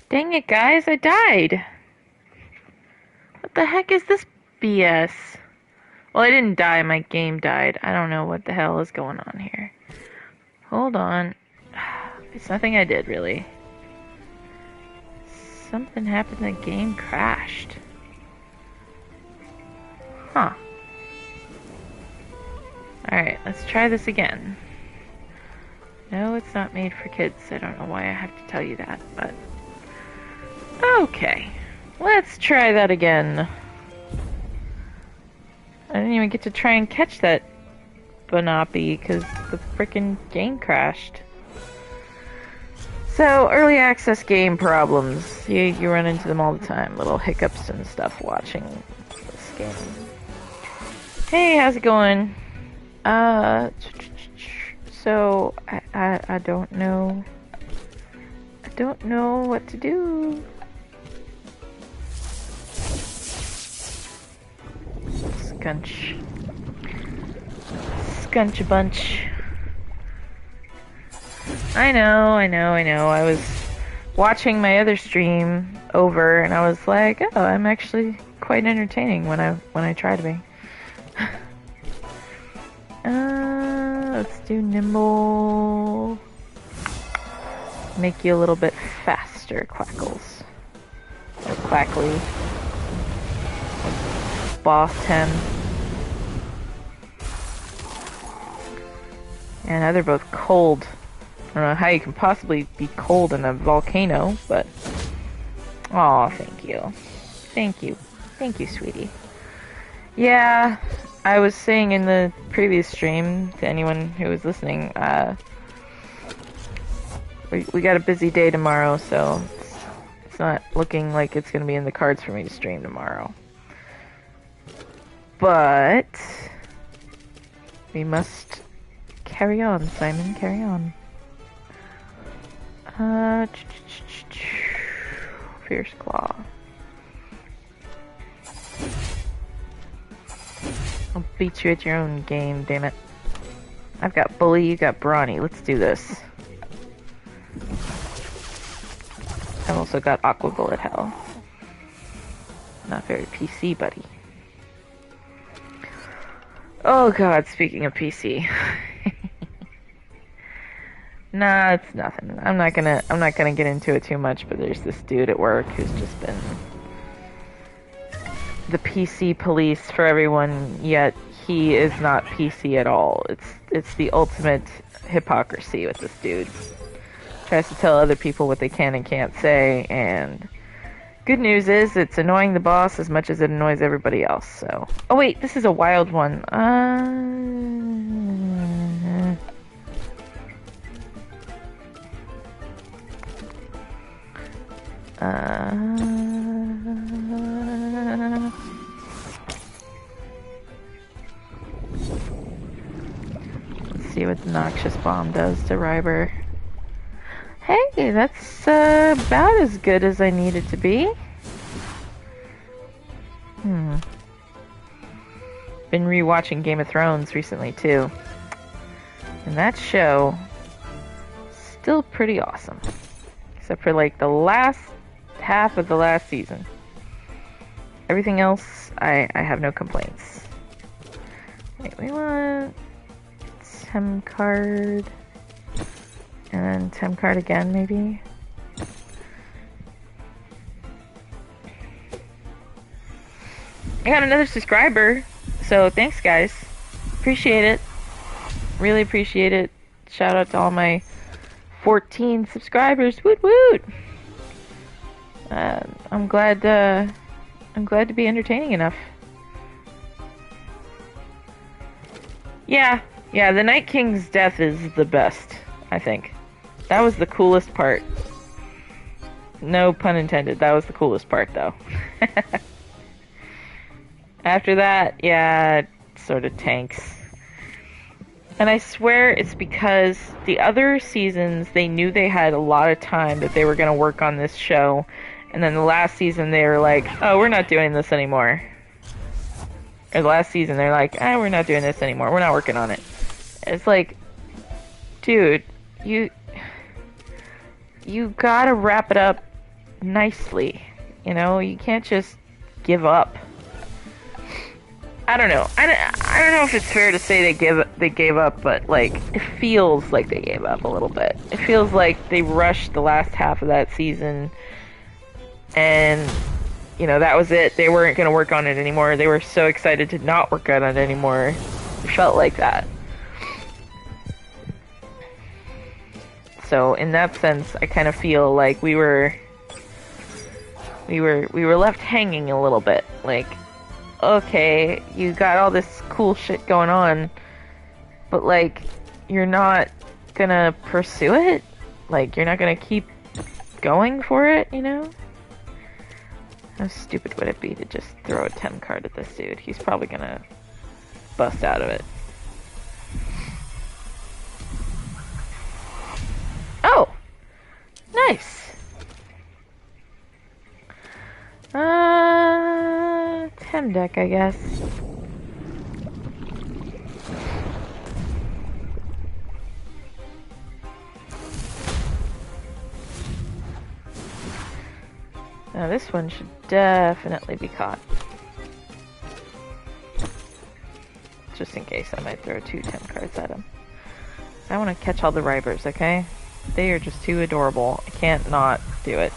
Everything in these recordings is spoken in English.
Dang it, guys, I died. What the heck is this BS? Well, I didn't die, my game died. I don't know what the hell is going on here. Hold on. It's nothing I did, really. Something happened, the game crashed. Huh. Alright, let's try this again. No, it's not made for kids. I don't know why I have to tell you that, but... Okay. Let's try that again. I didn't even get to try and catch that Banoppy because the frickin' game crashed. So, early access game problems. You run into them all the time. Little hiccups and stuff watching this game. Hey, how's it going? So, I don't know. I don't know what to do. Scunch. Scunch a bunch. I know. I was watching my other stream over and I was like, oh, I'm actually quite entertaining when I try to be. Let's do nimble. Make you a little bit faster, Quackles. Or Quackly. Boss 10. And now they're both cold. I don't know how you can possibly be cold in a volcano, but... Aw, thank you. Thank you. Thank you, sweetie. Yeah, I was saying in the previous stream, to anyone who was listening, we got a busy day tomorrow, so it's not looking like it's going to be in the cards for me to stream tomorrow. But we must carry on, Simon, carry on. Fierce Claw. I'll beat you at your own game, damn it. I've got Bully, you got Brawny. Let's do this. I've also got Aqua Bullet Hell. Not very PC, buddy. Oh god, speaking of PC. Nah, it's nothing. I'm not gonna get into it too much, but there's this dude at work who's just been the PC police for everyone, yet he is not PC at all. It's the ultimate hypocrisy with this dude. Tries to tell other people what they can and can't say, and good news is it's annoying the boss as much as it annoys everybody else, so... Oh wait, this is a wild one. Let's see what the Noxious Bomb does to Ryber. Hey, that's about as good as I need it to be. Been rewatching Game of Thrones recently too. And that show still pretty awesome. Except for like the last half of the last season. Everything else, I have no complaints. Wait, we want Tem card. And then Tem card again, maybe? I got another subscriber, so thanks guys. Appreciate it. Really appreciate it. Shout out to all my 14 subscribers. Woot woot! I'm glad to be entertaining enough. Yeah, the Night King's death is the best, I think. That was the coolest part. No pun intended, that was the coolest part, though. After that, yeah, it sort of tanks. And I swear it's because the other seasons, they knew they had a lot of time that they were going to work on this show. And then the last season, they were like, oh, we're not doing this anymore. Or the last season, they're like, we're not doing this anymore. We're not working on it. It's like, dude, you gotta wrap it up nicely. You know, you can't just give up. I don't know. I don't know if it's fair to say they gave up, but like it feels like they gave up a little bit. It feels like they rushed the last half of that season, and you know that was it. They weren't going to work on it anymore. They were so excited to not work on it anymore. It felt like that. So in that sense, I kind of feel like we were left hanging a little bit. Like, okay, you got all this cool shit going on, but like, you're not gonna pursue it? Like, you're not gonna keep going for it, you know? How stupid would it be to just throw a Tem card at this dude? He's probably gonna bust out of it. Oh! Nice! Tem deck, I guess. Now this one should definitely be caught. Just in case, I might throw 2 Tem cards at him. I want to catch all the Rybers, okay? They are just too adorable. I can't not do it.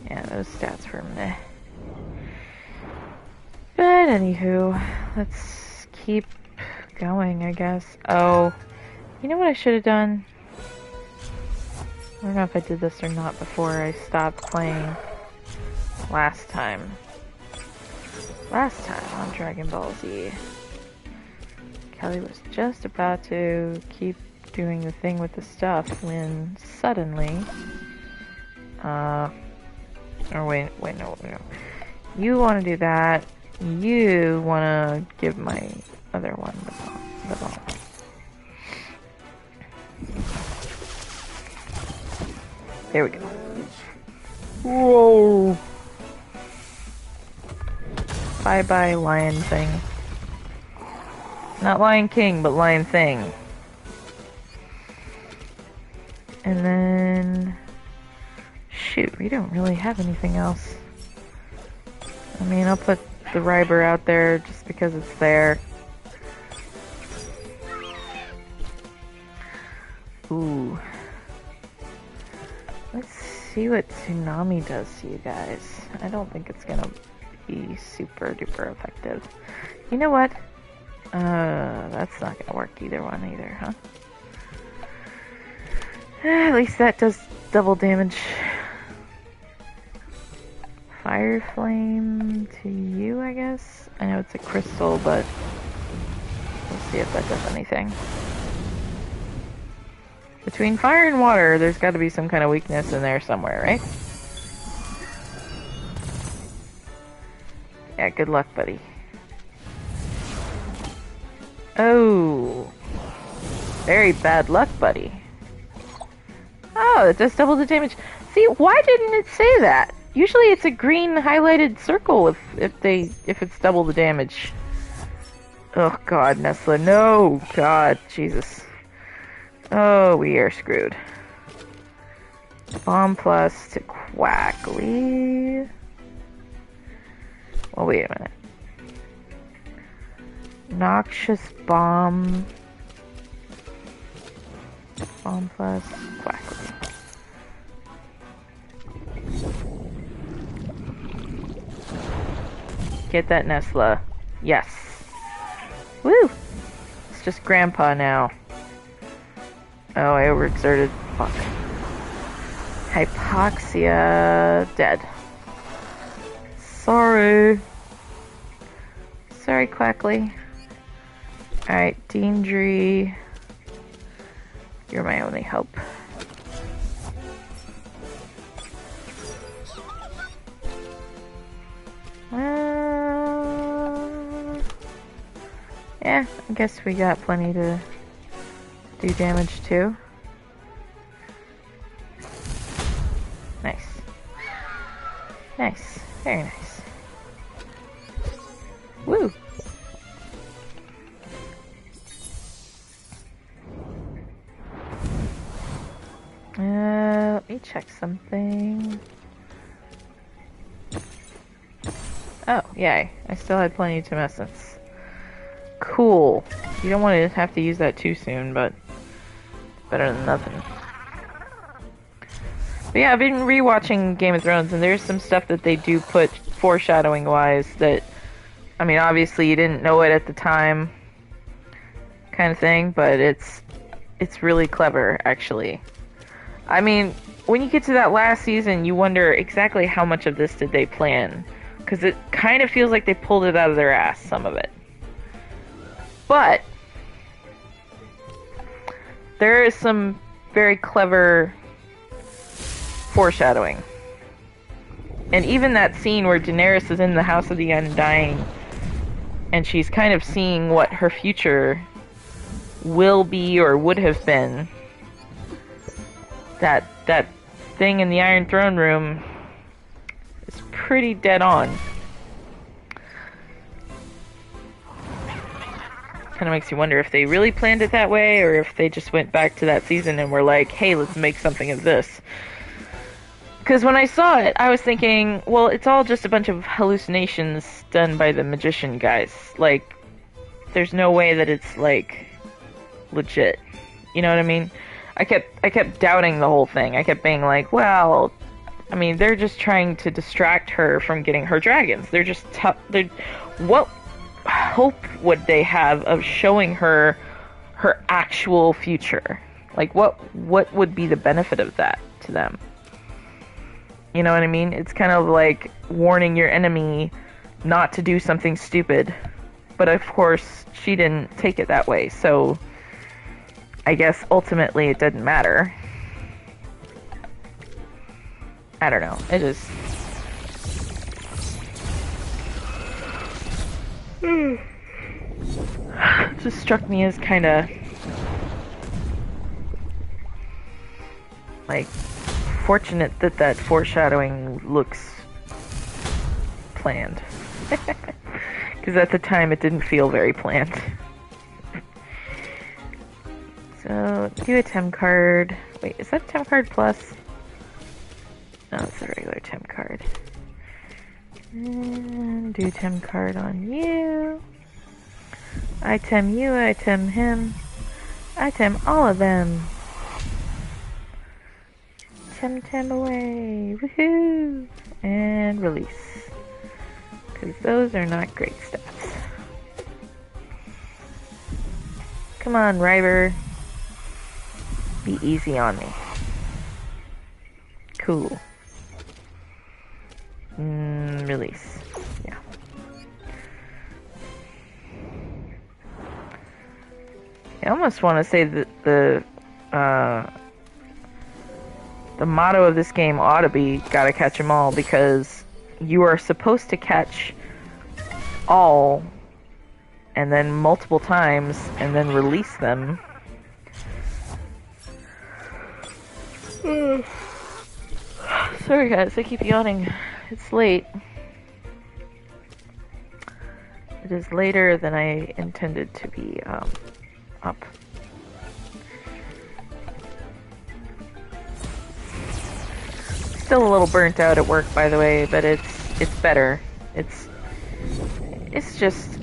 Yeah, those stats were meh. But anywho, let's keep going, I guess. Oh, you know what I should have done? I don't know if I did this or not before I stopped playing last time. Last time on Dragon Ball Z, Kelly was just about to keep doing the thing with the stuff when suddenly, or wait, no. You want to do that. You want to give my other one the ball. There we go. Whoa! Bye-bye, lion thing. Not Lion King, but Lion Thing. And then... shoot, we don't really have anything else. I mean, I'll put the Ryber out there just because it's there. Ooh. Let's see what Tsunami does to you guys. I don't think it's gonna be super duper effective. You know what? That's not gonna work either huh? At least that does double damage. Fire Flame to you, I guess? I know it's a crystal, but we'll see if that does anything. Between fire and water, there's got to be some kind of weakness in there somewhere, right? Yeah, good luck, buddy. Oh. Very bad luck, buddy. Oh, it does double the damage. See, why didn't it say that? Usually it's a green highlighted circle if it's double the damage. Oh god, Nesla, no! God, Jesus. Oh, we are screwed. Bomb plus to Quackly. Well, wait a minute. Noxious Bomb. Bomb plus Quackly. Get that Nesla. Yes. Woo! It's just Grandpa now. Oh, I overexerted. Fuck. Hypoxia. Dead. Sorry. Sorry, Quackly. Alright, Deandry. You're my only hope. Yeah, I guess we got plenty to do damage too. Nice. Nice. Very nice. Woo! something. Oh, yay. I still had plenty of tumescence. Cool. You don't want to have to use that too soon, but better than nothing. But yeah, I've been rewatching Game of Thrones, and there's some stuff that they do put foreshadowing-wise that, I mean, obviously you didn't know it at the time, kind of thing, but it's really clever, actually. I mean, when you get to that last season, you wonder exactly how much of this did they plan, because it kind of feels like they pulled it out of their ass, some of it. But there is some very clever foreshadowing. And even that scene where Daenerys is in the House of the Undying and she's kind of seeing what her future will be or would have been, that thing in the Iron Throne room is pretty dead on. Kind of makes you wonder if they really planned it that way, or if they just went back to that season and were like, hey, let's make something of this. Because when I saw it, I was thinking, well, it's all just a bunch of hallucinations done by the magician guys. Like, there's no way that it's, like, legit. You know what I mean? I kept doubting the whole thing. I kept being like, well, I mean, they're just trying to distract her from getting her dragons. They're just what hope would they have of showing her her actual future? Like, what would be the benefit of that to them? You know what I mean? It's kind of like warning your enemy not to do something stupid. But of course, she didn't take it that way, so I guess ultimately it didn't matter. I don't know. It just struck me as kind of like fortunate that foreshadowing looks planned. Because at the time it didn't feel very planned. So, do a Tem card. Wait, is that a Tem card plus? No, it's a regular Tem card. And do a Tem card on you. I Tem you, I Tem him. I Tem all of them. Temtem away. Woohoo! And release. Because those are not great stats. Come on, River. Be easy on me. Cool. Release. Yeah. I almost want to say that the motto of this game ought to be gotta catch 'em all, because you are supposed to catch all and then multiple times and then release them. Sorry guys, I keep yawning. It's late. It is later than I intended to be up. Still a little burnt out at work, by the way, but it's better. It's just,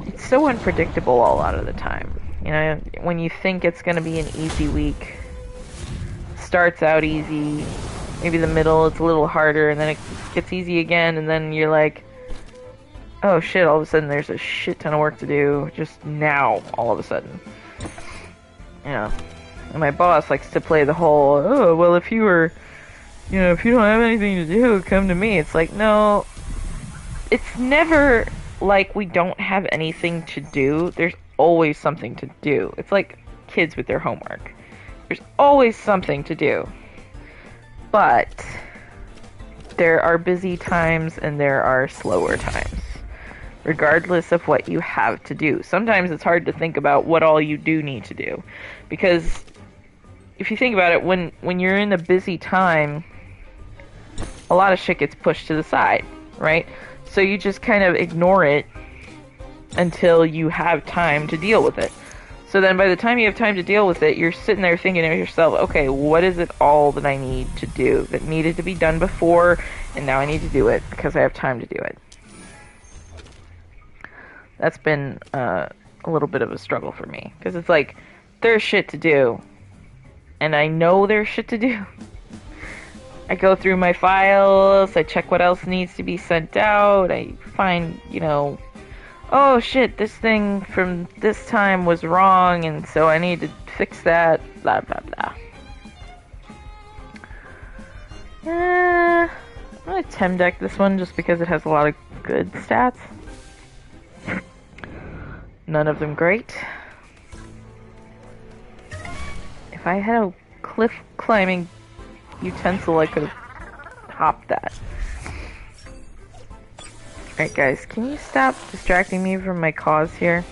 it's so unpredictable a lot of the time. You know, when you think it's gonna be an easy week, starts out easy, maybe the middle it's a little harder, and then it gets easy again, and then you're like, oh shit, all of a sudden there's a shit ton of work to do, just now, all of a sudden. You know, and my boss likes to play the whole, oh, well, if you don't have anything to do, come to me. It's like, no, it's never like we don't have anything to do. There's always something to do. It's like kids with their homework. There's always something to do. But there are busy times and there are slower times, regardless of what you have to do. Sometimes it's hard to think about what all you do need to do, because if you think about it, when you're in a busy time, a lot of shit gets pushed to the side, right? So you just kind of ignore it until you have time to deal with it. So then by the time you have time to deal with it, you're sitting there thinking to yourself, okay, what is it all that I need to do that needed to be done before, and now I need to do it because I have time to do it. That's been a little bit of a struggle for me, because it's like, there's shit to do, and I know there's shit to do. I go through my files, I check what else needs to be sent out, I find, you know, oh shit, this thing from this time was wrong, and so I need to fix that, blah blah blah. I'm gonna Tem deck this one just because it has a lot of good stats. None of them great. If I had a cliff climbing utensil, I could have hopped that. Alright guys, can you stop distracting me from my cause here?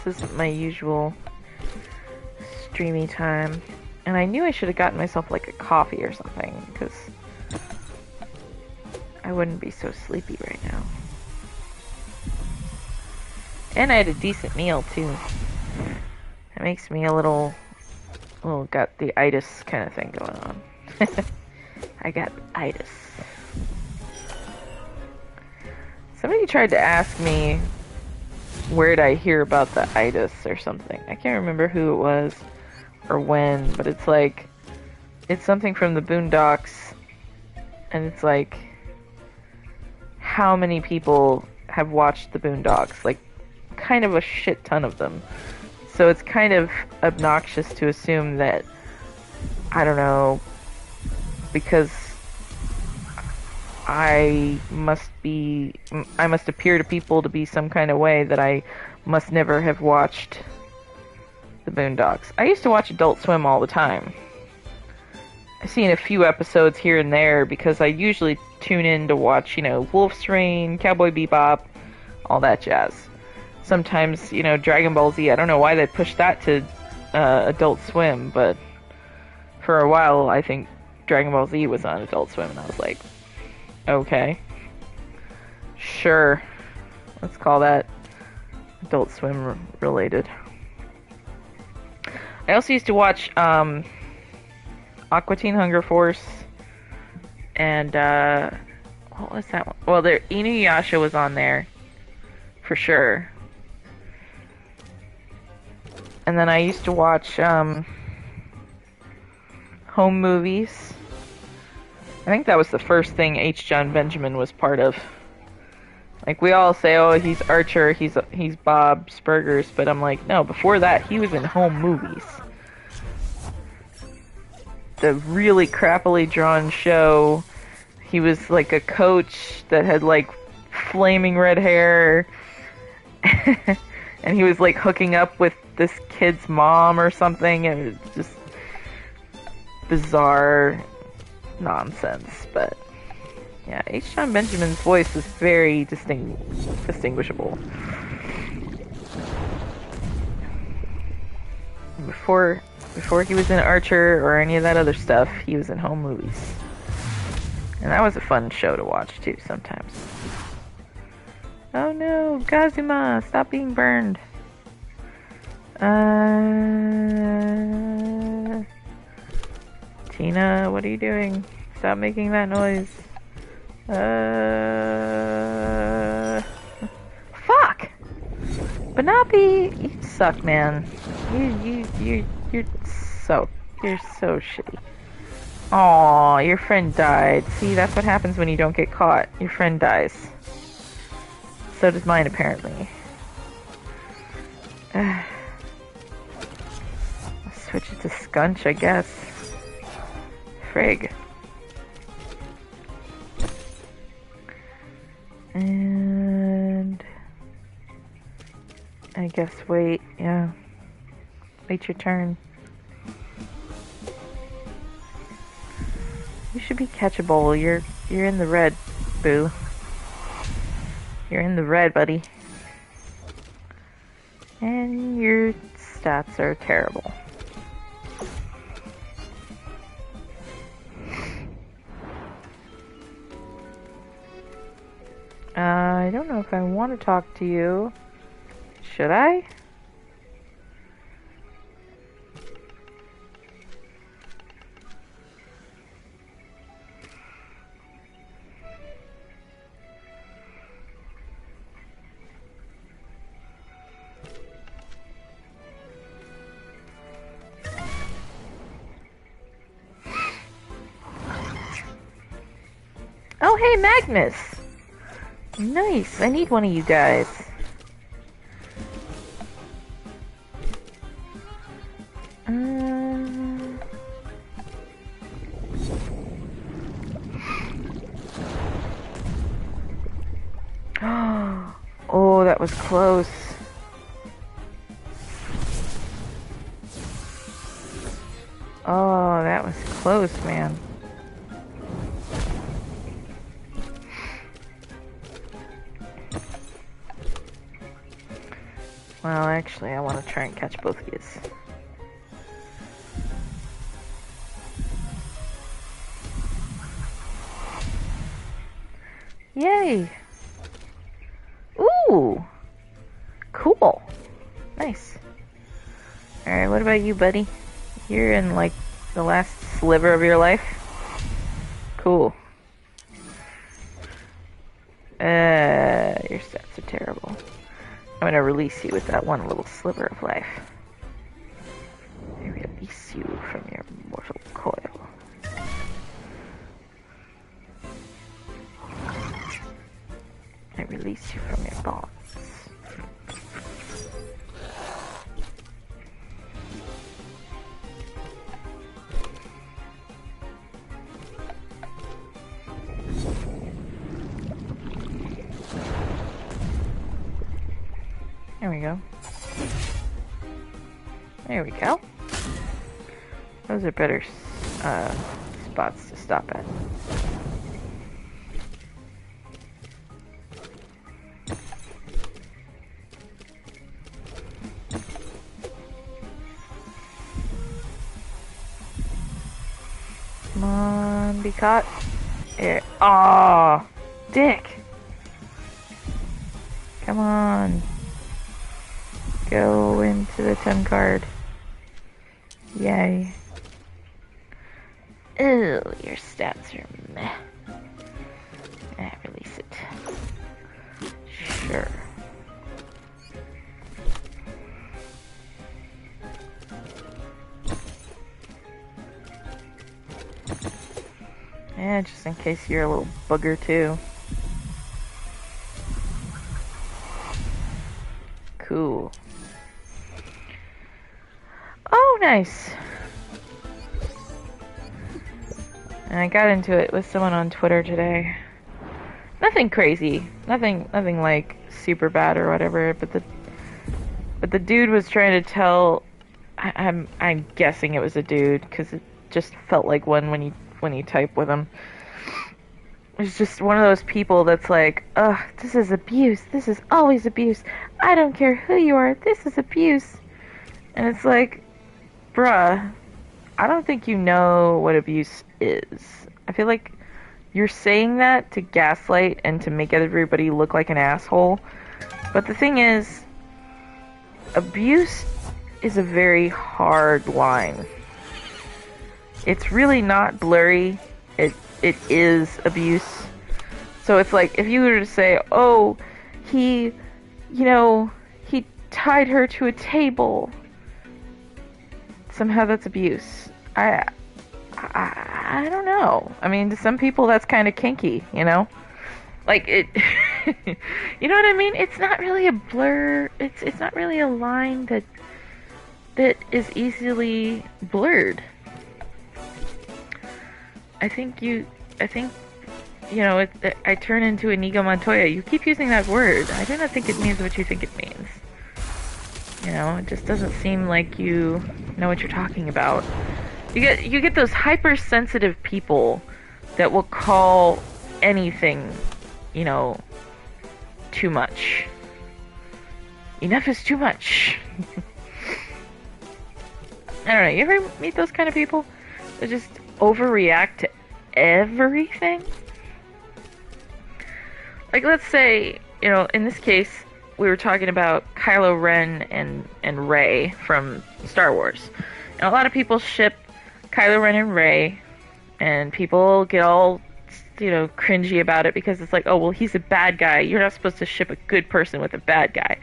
This isn't my usual streamy time. And I knew I should have gotten myself like a coffee or something, because I wouldn't be so sleepy right now. And I had a decent meal too. It makes me a little got the itis kind of thing going on. I got itis. Somebody tried to ask me where'd I hear about the itis or something. I can't remember who it was or when, but it's like, it's something from the Boondocks, and it's like, how many people have watched the Boondocks? Like, kind of a shit ton of them. So it's kind of obnoxious to assume that, I don't know, because I must appear to people to be some kind of way that I must never have watched the Boondocks. I used to watch Adult Swim all the time. I've seen a few episodes here and there because I usually tune in to watch, you know, Wolf's Rain, Cowboy Bebop, all that jazz. Sometimes, you know, Dragon Ball Z. I don't know why they pushed that to Adult Swim, but for a while I think Dragon Ball Z was on Adult Swim, and I was like, okay, sure, let's call that Adult Swim related. I also used to watch Aqua Teen Hunger Force, and what was that one? Well, Inuyasha was on there for sure. And then I used to watch home movies. I think that was the first thing H. John Benjamin was part of. Like, we all say, oh, he's Archer, he's Bob's Burgers, but I'm like, no, before that, he was in home movies. The really crappily drawn show. He was like a coach that had like flaming red hair. And he was like hooking up with this kid's mom or something, and it was just bizarre nonsense. But yeah, H. John Benjamin's voice is very distinguishable. Before he was in Archer or any of that other stuff, he was in home movies. And that was a fun show to watch too sometimes. Oh no, Kazuma, stop being burned. Tina, what are you doing? Stop making that noise. Fuck! Banapi, you suck, man. You're so shitty. Aw, your friend died. See, that's what happens when you don't get caught. Your friend dies. So does mine, apparently. I'll switch it to Scunch, I guess. Frig. And I guess wait, yeah. Wait your turn. You should be catchable. You're in the red, boo. You're in the red, buddy. And your stats are terrible. I don't know if I want to talk to you. Should I? Oh, hey, Magnus! Nice, I need one of you guys. Oh, that was close. Oh, that was close, man. Well, actually, I want to try and catch both of these. Yay! Ooh! Cool. Nice. Alright, what about you, buddy? You're in, like, the last sliver of your life? Cool. Your stats are terrible. I'm gonna release you with that one little sliver of life. I release you from your mortal coil. I release you from your bonds. There we go. There we go. Those are better spots to stop at. Come on, be caught. Here. Aw, dick. Come on. Go into the 10 card. Yay. Ew, your stats are meh. Release it. Sure. Yeah, just in case you're a little bugger too. Cool. Oh, nice. And I got into it with someone on Twitter today. Nothing crazy. Nothing like super bad or whatever, but the dude was trying to tell, I'm guessing it was a dude because it just felt like one when you type with him. It's just one of those people that's like, ugh, this is abuse. This is always abuse. I don't care who you are. This is abuse. And it's like, bruh, I don't think you know what abuse is. I feel like you're saying that to gaslight and to make everybody look like an asshole. But the thing is, abuse is a very hard line. It's really not blurry. It is abuse. So it's like, if you were to say, oh, he tied her to a table, somehow that's abuse. I don't know. I mean, to some people that's kind of kinky, you know? Like, it, you know what I mean? It's not really a blur, it's not really a line that is easily blurred. I think, I turn into Inigo Montoya. You keep using that word. I do not think it means what you think it means. You know, it just doesn't seem like you know what you're talking about. You get those hypersensitive people that will call anything, you know, too much. Enough is too much. I don't know, you ever meet those kind of people that just overreact to everything? Like, let's say, you know, in this case, we were talking about Kylo Ren and Rey from Star Wars. And a lot of people ship Kylo Ren and Rey, and people get all, you know, cringy about it because it's like, oh, well, he's a bad guy. You're not supposed to ship a good person with a bad guy.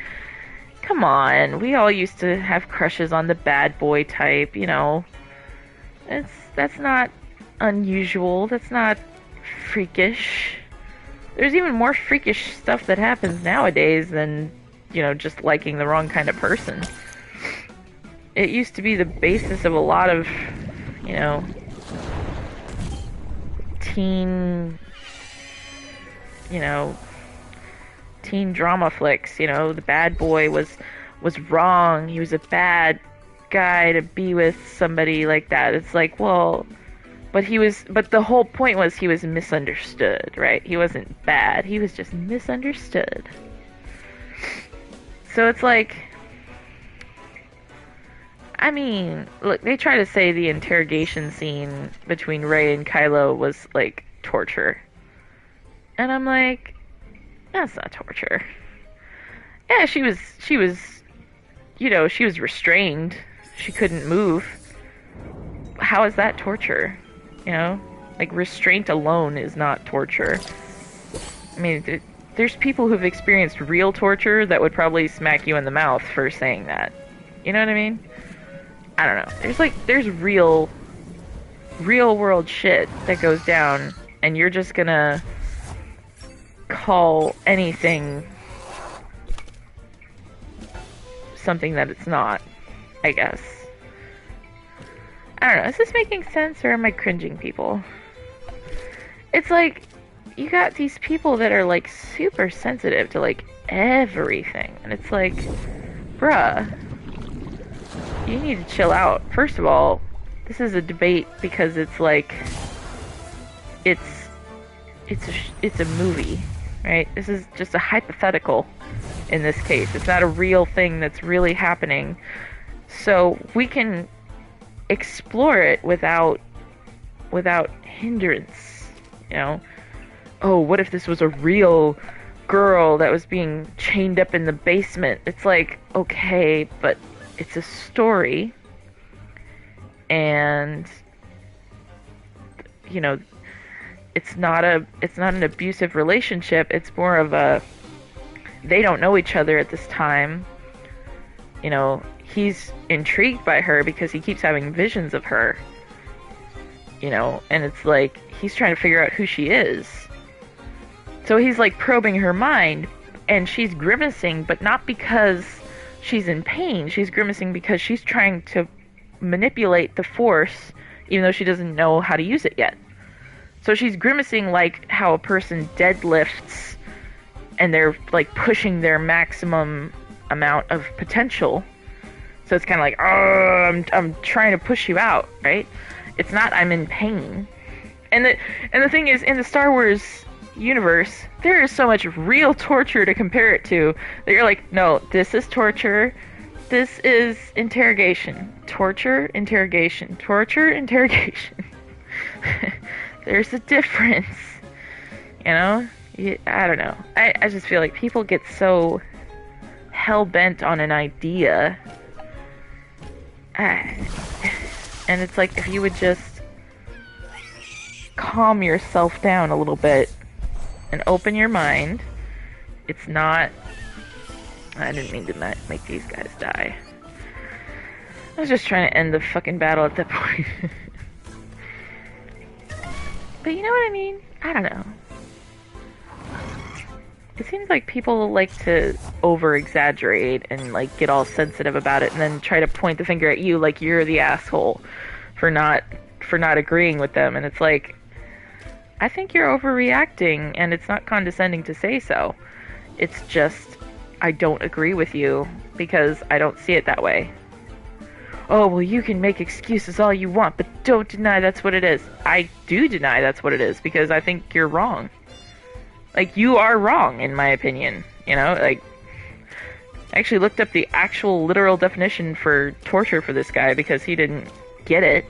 Come on, we all used to have crushes on the bad boy type, you know. That's not unusual. That's not freakish. There's even more freakish stuff that happens nowadays than, you know, just liking the wrong kind of person. It used to be the basis of a lot of, you know, teen drama flicks. You know, the bad boy was wrong. He was a bad guy to be with somebody like that. It's like, well, but the whole point was he was misunderstood, right? He wasn't bad. He was just misunderstood. So it's like, I mean, look, they try to say the interrogation scene between Rey and Kylo was like torture. And I'm like, that's not torture. Yeah, she was, you know, she was restrained. She couldn't move. How is that torture? You know? Like, restraint alone is not torture. I mean, there's people who've experienced real torture that would probably smack you in the mouth for saying that. You know what I mean? I don't know. There's real world shit that goes down, and you're just gonna call anything something that it's not, I guess. I don't know, is this making sense, or am I cringing people? It's like, you got these people that are like super sensitive to like everything, and it's like, bruh, you need to chill out. First of all, this is a debate because it's like, it's a movie, right? This is just a hypothetical in this case. It's not a real thing that's really happening. So we can explore it without hindrance, you know? Oh, what if this was a real girl that was being chained up in the basement? It's like, okay, but it's a story, and, you know, it's not an abusive relationship. It's more of a, they don't know each other at this time. You know, he's intrigued by her because he keeps having visions of her. You know, and it's like, he's trying to figure out who she is. So he's like probing her mind, and she's grimacing, but not because she's in pain. She's grimacing because she's trying to manipulate the Force, even though she doesn't know how to use it yet. So she's grimacing like how a person deadlifts and they're like pushing their maximum amount of potential. So it's kind of like, oh, I'm trying to push you out, right? It's not, I'm in pain. And the thing is, in the Star Wars universe, there is so much real torture to compare it to that you're like, no, this is torture. This is interrogation. Torture, interrogation. Torture, interrogation. There's a difference. You know? I don't know. I just feel like people get so hell-bent on an idea. And it's like, if you would just calm yourself down a little bit and open your mind. It's not... I didn't mean to make these guys die. I was just trying to end the fucking battle at that point. But you know what I mean? I don't know. It seems like people like to over-exaggerate and like get all sensitive about it and then try to point the finger at you like you're the asshole for not agreeing with them. And it's like, I think you're overreacting, and it's not condescending to say so. It's just, I don't agree with you, because I don't see it that way. Oh, well, you can make excuses all you want, but don't deny that's what it is. I do deny that's what it is, because I think you're wrong. Like, you are wrong, in my opinion. You know, like, I actually looked up the actual literal definition for torture for this guy, because he didn't get it.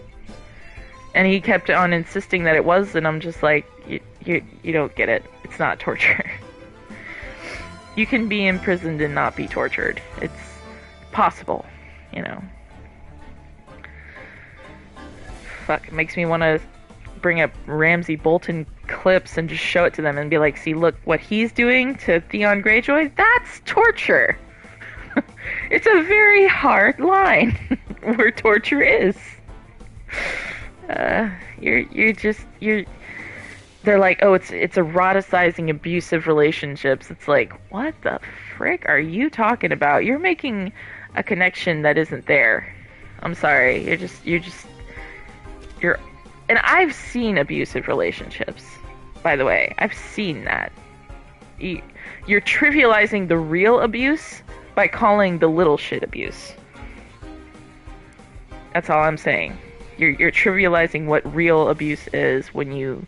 And he kept on insisting that it was, and I'm just like, you don't get it. It's not torture. You can be imprisoned and not be tortured. It's possible, you know. Fuck, it makes me want to bring up Ramsay Bolton clips and just show it to them and be like, see, look what he's doing to Theon Greyjoy? That's torture! It's a very hard line where torture is. They're like, oh, it's eroticizing abusive relationships. It's like, what the frick are you talking about? You're making a connection that isn't there. I'm sorry. And I've seen abusive relationships, by the way. I've seen that. You're trivializing the real abuse by calling the little shit abuse. That's all I'm saying. You're trivializing what real abuse is when you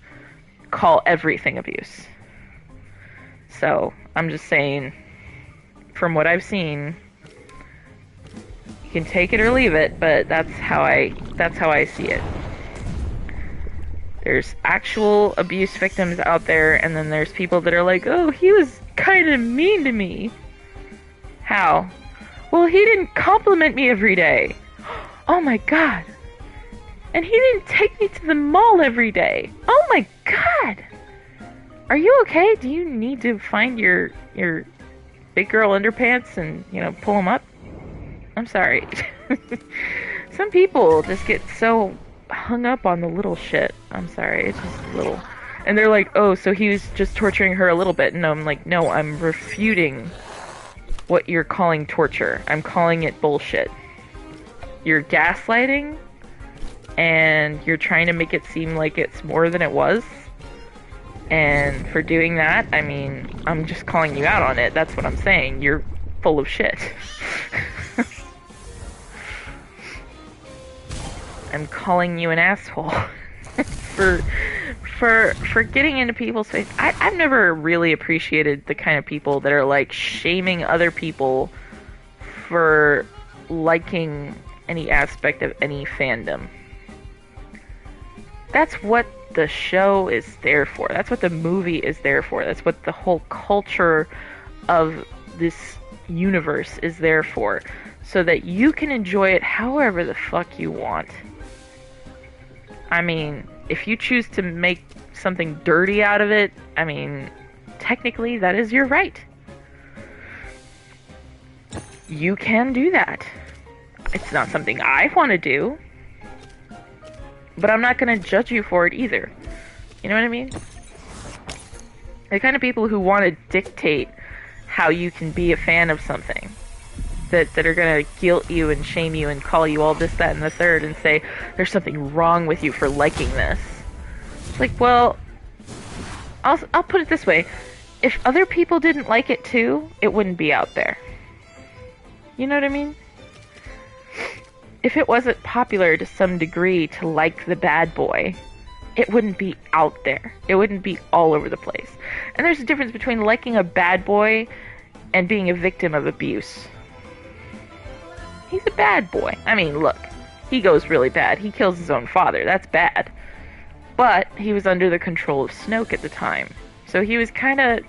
call everything abuse. So, I'm just saying, from what I've seen, you can take it or leave it, but that's how I see it. There's actual abuse victims out there, and then there's people that are like, oh, he was kind of mean to me. How? Well, he didn't compliment me every day. Oh my god. And he didn't take me to the mall every day. Oh my god. Are you okay? Do you need to find your big girl underpants and, you know, pull them up? I'm sorry. Some people just get so hung up on the little shit. I'm sorry, it's just little. And they're like, oh, so he was just torturing her a little bit. And I'm like, no, I'm refuting what you're calling torture. I'm calling it bullshit. You're gaslighting, and you're trying to make it seem like it's more than it was. And for doing that, I mean, I'm just calling you out on it. That's what I'm saying. You're full of shit. I'm calling you an asshole for getting into people's face. I've never really appreciated the kind of people that are like shaming other people for liking any aspect of any fandom. That's what the show is there for. That's what the movie is there for. That's what the whole culture of this universe is there for. So that you can enjoy it however the fuck you want. I mean, if you choose to make something dirty out of it, I mean, technically that is your right. You can do that. It's not something I want to do. But I'm not going to judge you for it either. You know what I mean? The kind of people who want to dictate how you can be a fan of something. That are going to guilt you and shame you and call you all this, that, and the third and say there's something wrong with you for liking this. It's like, well, I'll put it this way. If other people didn't like it too, it wouldn't be out there. You know what I mean? If it wasn't popular to some degree to like the bad boy, it wouldn't be out there. It wouldn't be all over the place. And there's a difference between liking a bad boy and being a victim of abuse. He's a bad boy. I mean, look, he goes really bad. He kills his own father. That's bad. But he was under the control of Snoke at the time. So he was kind of a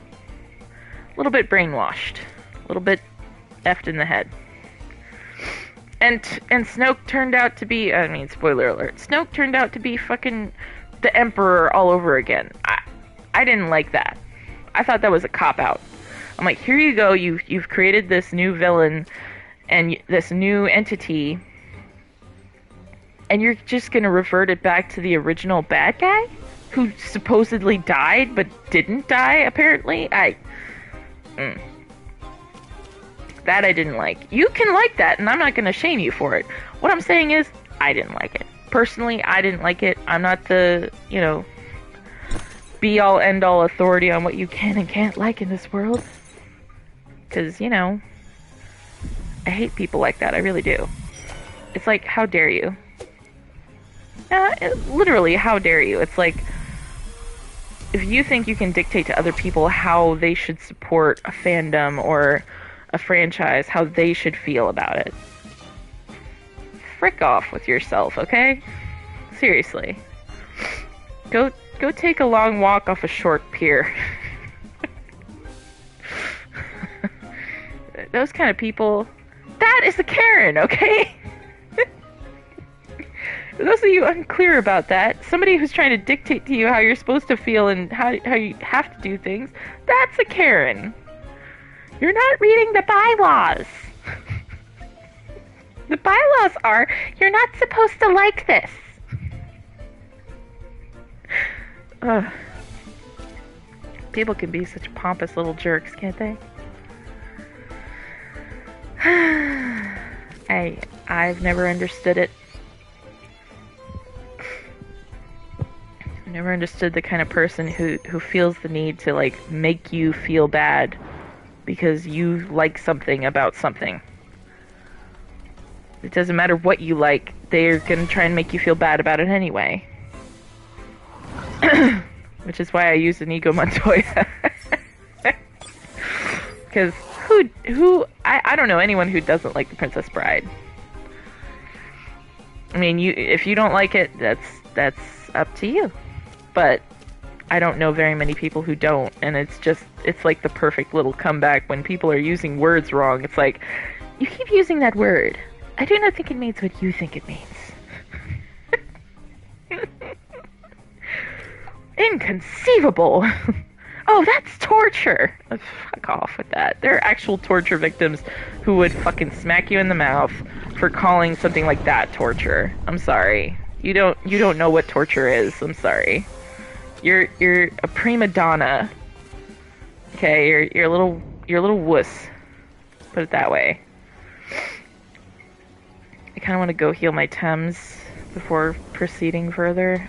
little bit brainwashed. A little bit effed in the head. And Snoke turned out to be, I mean, spoiler alert, Snoke turned out to be fucking the Emperor all over again. I didn't like that. I thought that was a cop-out. I'm like, here you go, you've created this new villain and this new entity, and you're just gonna revert it back to the original bad guy? Who supposedly died, but didn't die, apparently? That I didn't like. You can like that, and I'm not gonna shame you for it. What I'm saying is, I didn't like it. Personally, I didn't like it. I'm not the, you know, be-all, end-all authority on what you can and can't like in this world. Because, you know, I hate people like that. I really do. It's like, how dare you? Literally, how dare you? It's like, if you think you can dictate to other people how they should support a fandom or a franchise, how they should feel about it, frick off with yourself, okay? Seriously. Go take a long walk off a short pier. Those kind of people, that is a Karen, okay? For those of you unclear about that, somebody who's trying to dictate to you how you're supposed to feel and how you have to do things, that's a Karen. You're not reading the bylaws. The bylaws are, you're not supposed to like this. Ugh. People can be such pompous little jerks, can't they? I've never understood it. Never understood the kind of person who feels the need to, like, make you feel bad because you like something about something. It doesn't matter what you like, they're gonna try and make you feel bad about it anyway. Which is why I use Inigo Montoya. Because I don't know anyone who doesn't like The Princess Bride. I mean, if you don't like it, that's up to you. But I don't know very many people who don't, and it's like the perfect little comeback when people are using words wrong. It's like, you keep using that word. I do not think it means what you think it means. Inconceivable! Oh, that's torture! Fuck off with that. There are actual torture victims who would fucking smack you in the mouth for calling something like that torture. I'm sorry. You don't know what torture is. I'm sorry. You're a prima donna. Okay, you're a little wuss. Put it that way. I kind of want to go heal my Thames before proceeding further.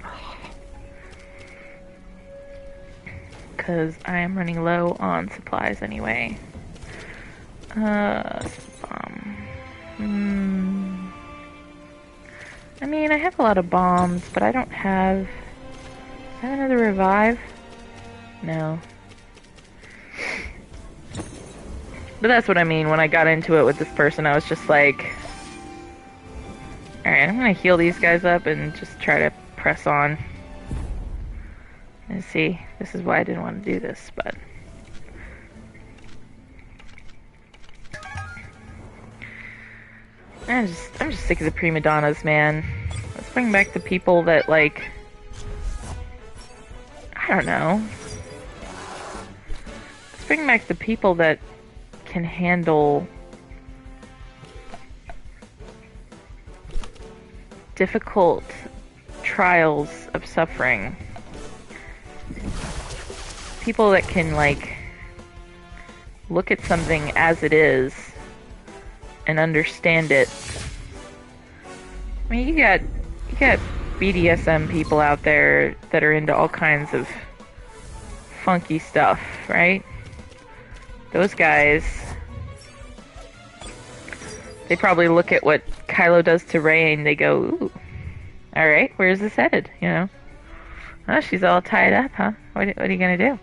Because I am running low on supplies anyway. I mean, I have a lot of bombs, but I don't have... Do I have another revive? No. But that's what I mean. When I got into it with this person, I was just like... Alright, I'm gonna heal these guys up and just try to press on. And see, this is why I didn't want to do this, but... I'm just sick of the prima donnas, man. Let's bring back the people that, like... I don't know. Let's bring back the people that can handle difficult trials of suffering. People that can, like, look at something as it is and understand it. I mean, you got BDSM people out there that are into all kinds of funky stuff, right? Those guys, they probably look at what Kylo does to Rey and they go, ooh, alright, where's this headed, you know? Oh, she's all tied up, huh? What are you gonna do?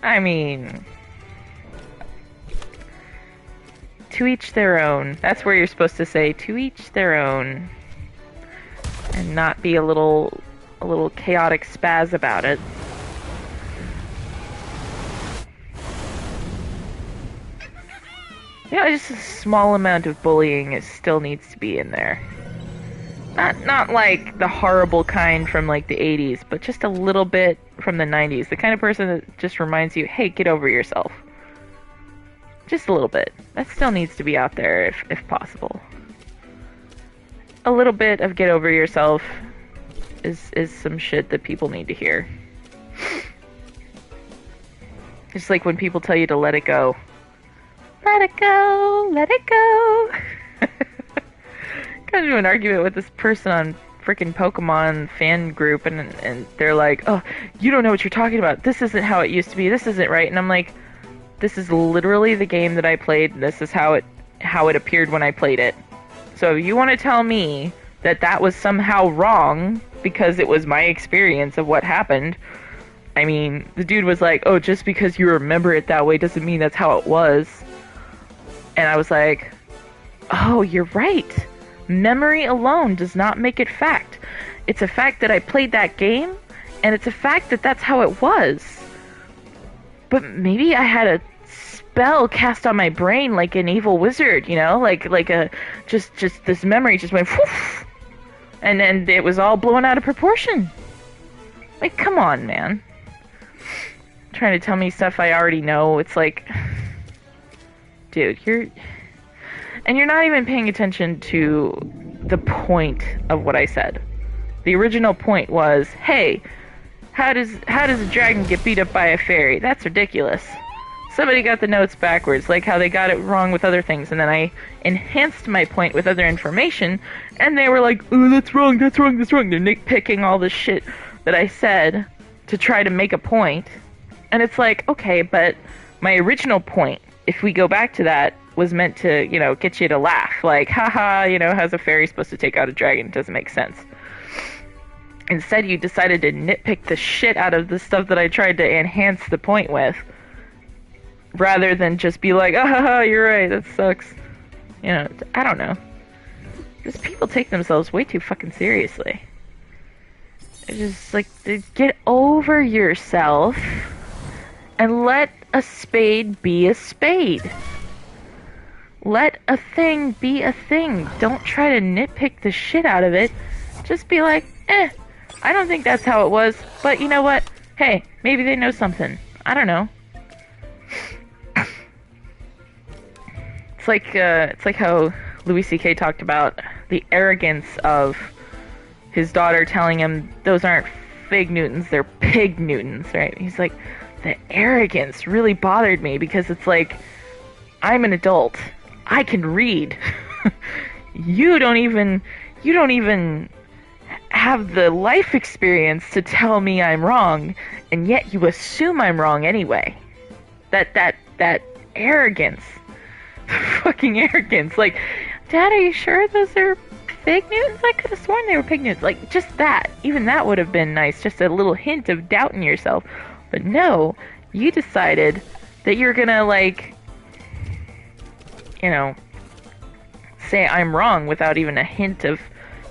I mean... To each their own. That's where you're supposed to say, to each their own. And not be a little chaotic spaz about it. You know, just a small amount of bullying still needs to be in there. Not like the horrible kind from like the 80s, but just a little bit from the 90s. The kind of person that just reminds you, hey, get over yourself. Just a little bit. That still needs to be out there if possible. A little bit of get over yourself is some shit that people need to hear. It's like when people tell you to let it go. Let it go, let it go. Got into an argument with this person on freaking Pokemon fan group, and they're like, oh, you don't know what you're talking about. This isn't how it used to be. This isn't right. And I'm like, this is literally the game that I played. This is how it appeared when I played it. So if you want to tell me that that was somehow wrong because it was my experience of what happened, I mean, the dude was like, oh, just because you remember it that way doesn't mean that's how it was. And I was like, oh, you're right. Memory alone does not make it fact. It's a fact that I played that game, and it's a fact that that's how it was. But maybe I had a spell cast on my brain like an evil wizard, you know? Like a just this memory just went whoosh, and then it was all blown out of proportion. Like, come on, man. Trying to tell me stuff I already know. It's like, dude, you're not even paying attention to the point of what I said. The original point was, hey, how does a dragon get beat up by a fairy? That's ridiculous. Somebody got the notes backwards, like how they got it wrong with other things, and then I enhanced my point with other information, and they were like, oh, that's wrong, that's wrong, that's wrong. They're nitpicking all this shit that I said to try to make a point. And it's like, okay, but my original point, if we go back to that, was meant to, you know, get you to laugh. Like, haha, you know, how's a fairy supposed to take out a dragon? It doesn't make sense. Instead, you decided to nitpick the shit out of the stuff that I tried to enhance the point with, rather than just be like, haha, you're right, that sucks. You know, I don't know. Just people take themselves way too fucking seriously. It's just like, get over yourself and let a spade be a spade. Let a thing be a thing. Don't try to nitpick the shit out of it. Just be like, I don't think that's how it was, but you know what? Hey, maybe they know something. I don't know. It's like how Louis C.K. talked about the arrogance of his daughter telling him those aren't fig Newtons, they're pig Newtons, right? He's like, the arrogance really bothered me because it's like, I'm an adult. I can read. You don't even have the life experience to tell me I'm wrong, and yet you assume I'm wrong anyway. That arrogance. Fucking arrogance. Like, Dad, are you sure those are fig Newtons? I could have sworn they were pig Newtons. Like, just that. Even that would have been nice. Just a little hint of doubt in yourself. But no, you decided that you're gonna, like, you know, say I'm wrong without even a hint of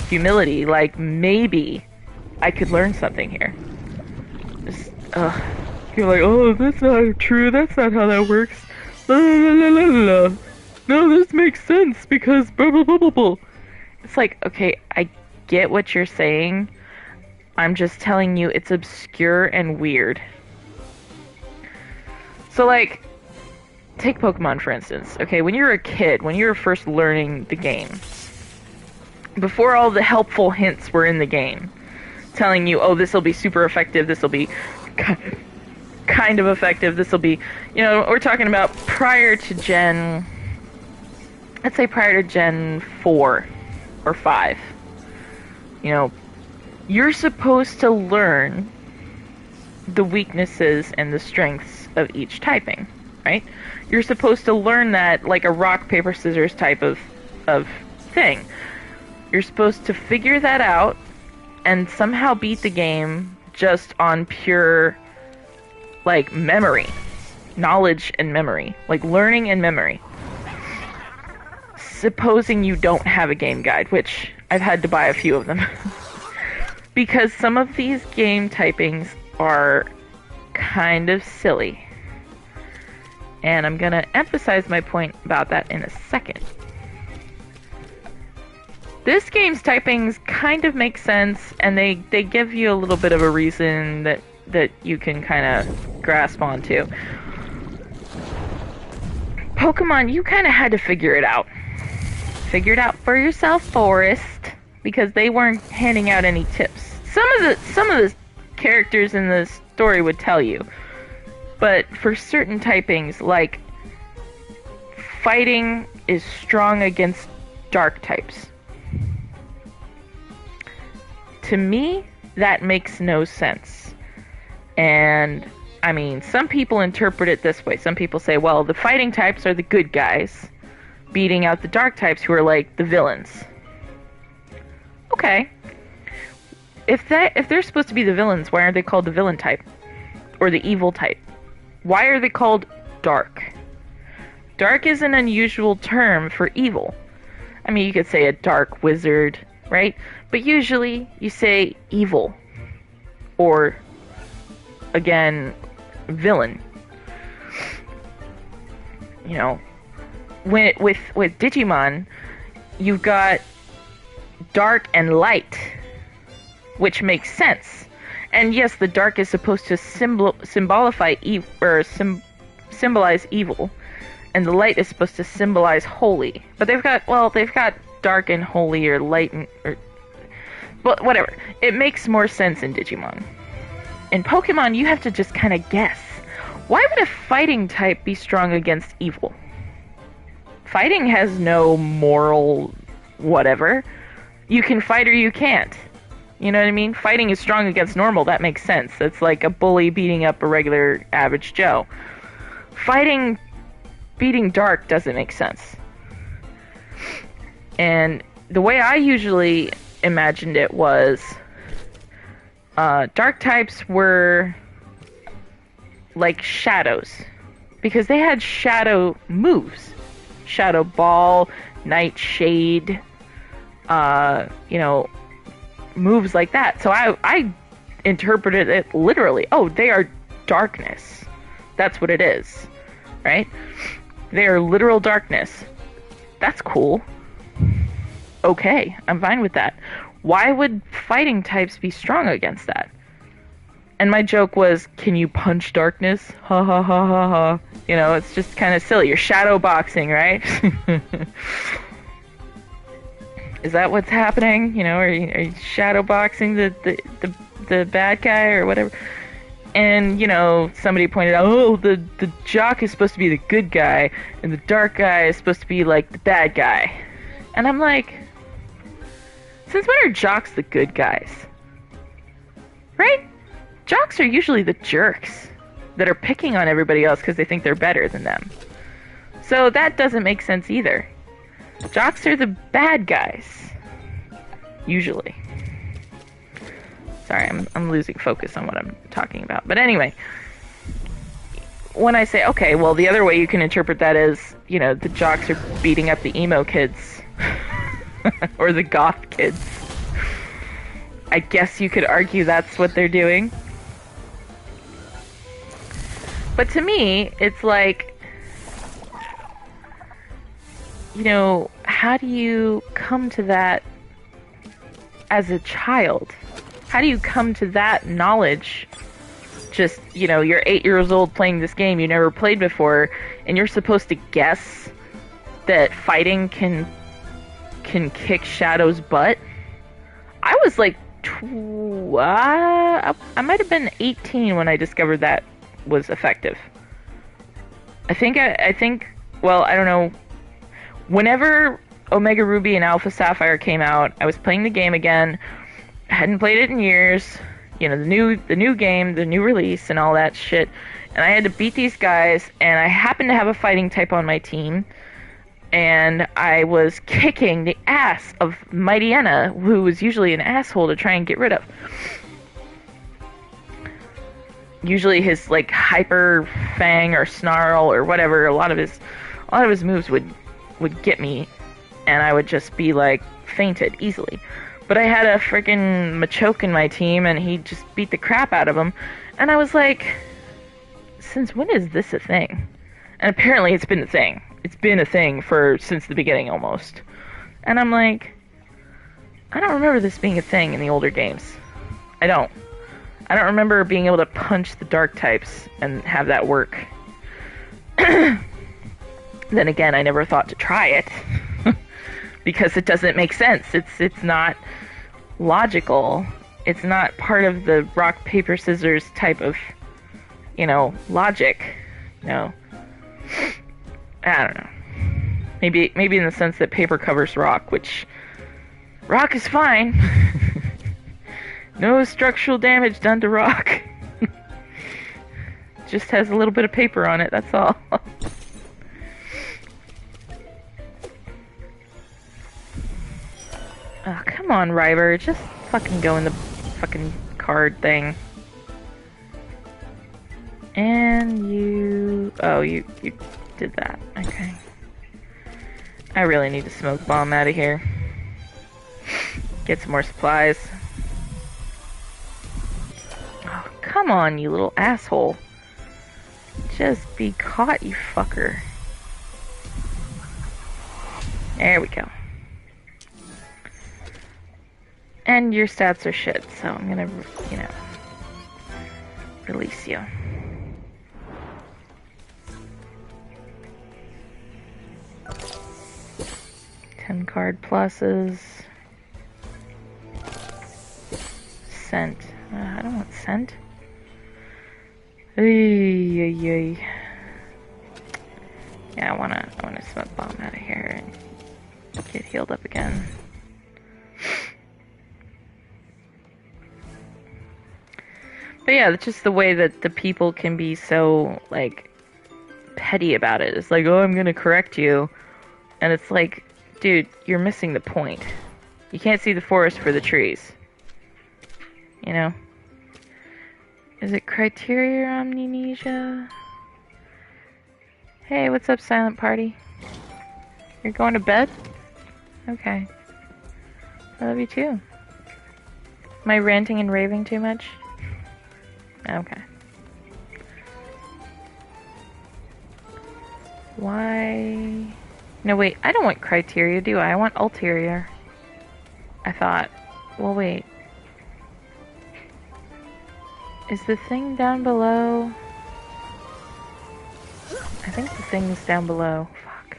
humility. Like, maybe I could learn something here. Just, you're like, oh, that's not true. That's not how that works. La, la, la, la, la, la. No, this makes sense because blah, blah, blah, blah, blah. It's like, okay, I get what you're saying. I'm just telling you it's obscure and weird. So, like, take Pokemon, for instance. Okay, when you were a kid, when you were first learning the game, before all the helpful hints were in the game, telling you, oh, this will be super effective, this will be kind of effective, this will be, you know, we're talking about prior to Gen, let's say prior to Gen 4 or 5. You know, you're supposed to learn the weaknesses and the strengths of each typing, right? You're supposed to learn that like a rock, paper, scissors type of thing. You're supposed to figure that out and somehow beat the game just on pure, like, memory. Knowledge and memory. Like, learning and memory. Supposing you don't have a game guide, which I've had to buy a few of them. Because some of these game typings are kind of silly. And I'm going to emphasize my point about that in a second. This game's typings kind of make sense, and they give you a little bit of a reason that you can kind of grasp onto. Pokemon, you kind of had to figure it out. Figure it out for yourself, Forest, because they weren't handing out any tips. Some of the characters in the story would tell you, but for certain typings, like fighting is strong against dark types. To me, that makes no sense. And I mean, some people interpret it this way. Some people say, well, the fighting types are the good guys, beating out the dark types who are like the villains. Okay. If they're supposed to be the villains, why aren't they called the villain type? Or the evil type? Why are they called dark? Dark is an unusual term for evil. I mean, you could say a dark wizard, right? But usually you say evil. Or, again, villain. You know, with Digimon, you've got dark and light, which makes sense. And yes, the dark is supposed to symbolize evil, and the light is supposed to symbolize holy. But they've got dark and holy, or light and but whatever. It makes more sense in Digimon. In Pokemon, you have to just kind of guess. Why would a fighting type be strong against evil? Fighting has no moral whatever. You can fight or you can't. You know what I mean? Fighting is strong against normal. That makes sense. It's like a bully beating up a regular average Joe. Beating dark doesn't make sense. And the way I usually imagined it was dark types were like shadows, because they had shadow moves. Shadow Ball, Nightshade, moves like that. So I interpreted it literally. Oh, they are darkness. That's what it is, right? They are literal darkness. That's cool. Okay, I'm fine with that. Why would fighting types be strong against that? And my joke was, can you punch darkness? Ha ha ha ha ha. You know, it's just kind of silly. You're shadow boxing, right? Is that what's happening? You know, are you shadow boxing the bad guy or whatever? And, you know, somebody pointed out, oh, the jock is supposed to be the good guy, and the dark guy is supposed to be, like, the bad guy. And I'm like, since when are jocks the good guys? Right? Jocks are usually the jerks that are picking on everybody else because they think they're better than them. So that doesn't make sense either. Jocks are the bad guys. Usually. Sorry, I'm losing focus on what I'm talking about. But anyway, when I say, okay, well, the other way you can interpret that is, you know, the jocks are beating up the emo kids. Or the goth kids. I guess you could argue that's what they're doing. But to me, it's like, you know, how do you come to that as a child? How do you come to that knowledge? Just, you know, you're 8 years old playing this game you never played before, and you're supposed to guess that fighting can kick Shadow's butt. I was like, I might have been 18 when I discovered that was effective. I think, well, I don't know. Whenever Omega Ruby and Alpha Sapphire came out, I was playing the game again. I hadn't played it in years. You know, the new game, the new release, and all that shit. And I had to beat these guys, and I happened to have a fighting type on my team. And I was kicking the ass of Mighty Enna, who was usually an asshole to try and get rid of. Usually his, like, hyper fang or snarl or whatever, a lot of his moves would get me, and I would just be, like, fainted easily. But I had a freaking Machoke in my team, and he just beat the crap out of him. And I was like, since when is this a thing? And apparently it's been a thing. It's been a thing since the beginning, almost. And I'm like, I don't remember this being a thing in the older games. I don't remember being able to punch the dark types and have that work. Then again, I never thought to try it. Because it doesn't make sense. It's not logical. It's not part of the rock, paper, scissors type of, you know, logic. You know. I don't know. Maybe in the sense that paper covers rock, which rock is fine. No structural damage done to rock. just has a little bit of paper on it, that's all. Oh, come on, Ryber. Just fucking go in the fucking card thing. And you... Oh, you did that. Okay. I really need to smoke bomb out of here. Get some more supplies. Oh, come on, you little asshole. Just be caught, you fucker. There we go. And your stats are shit, so I'm gonna, you know, release you. Card pluses. Scent. I don't want scent. Yeah, I wanna smoke bomb out of here and get healed up again. But yeah, it's just the way that the people can be so, like, petty about it. It's like, oh, I'm gonna correct you. And it's like, dude, you're missing the point. You can't see the forest for the trees. You know? Is it criteria amnesia? Hey, what's up, silent party? You're going to bed? Okay. I love you too. Am I ranting and raving too much? Okay. Why... No, wait, I don't want criteria, do I? I want ulterior. I thought. Well, wait. Is the thing down below? I think the thing's down below. Fuck.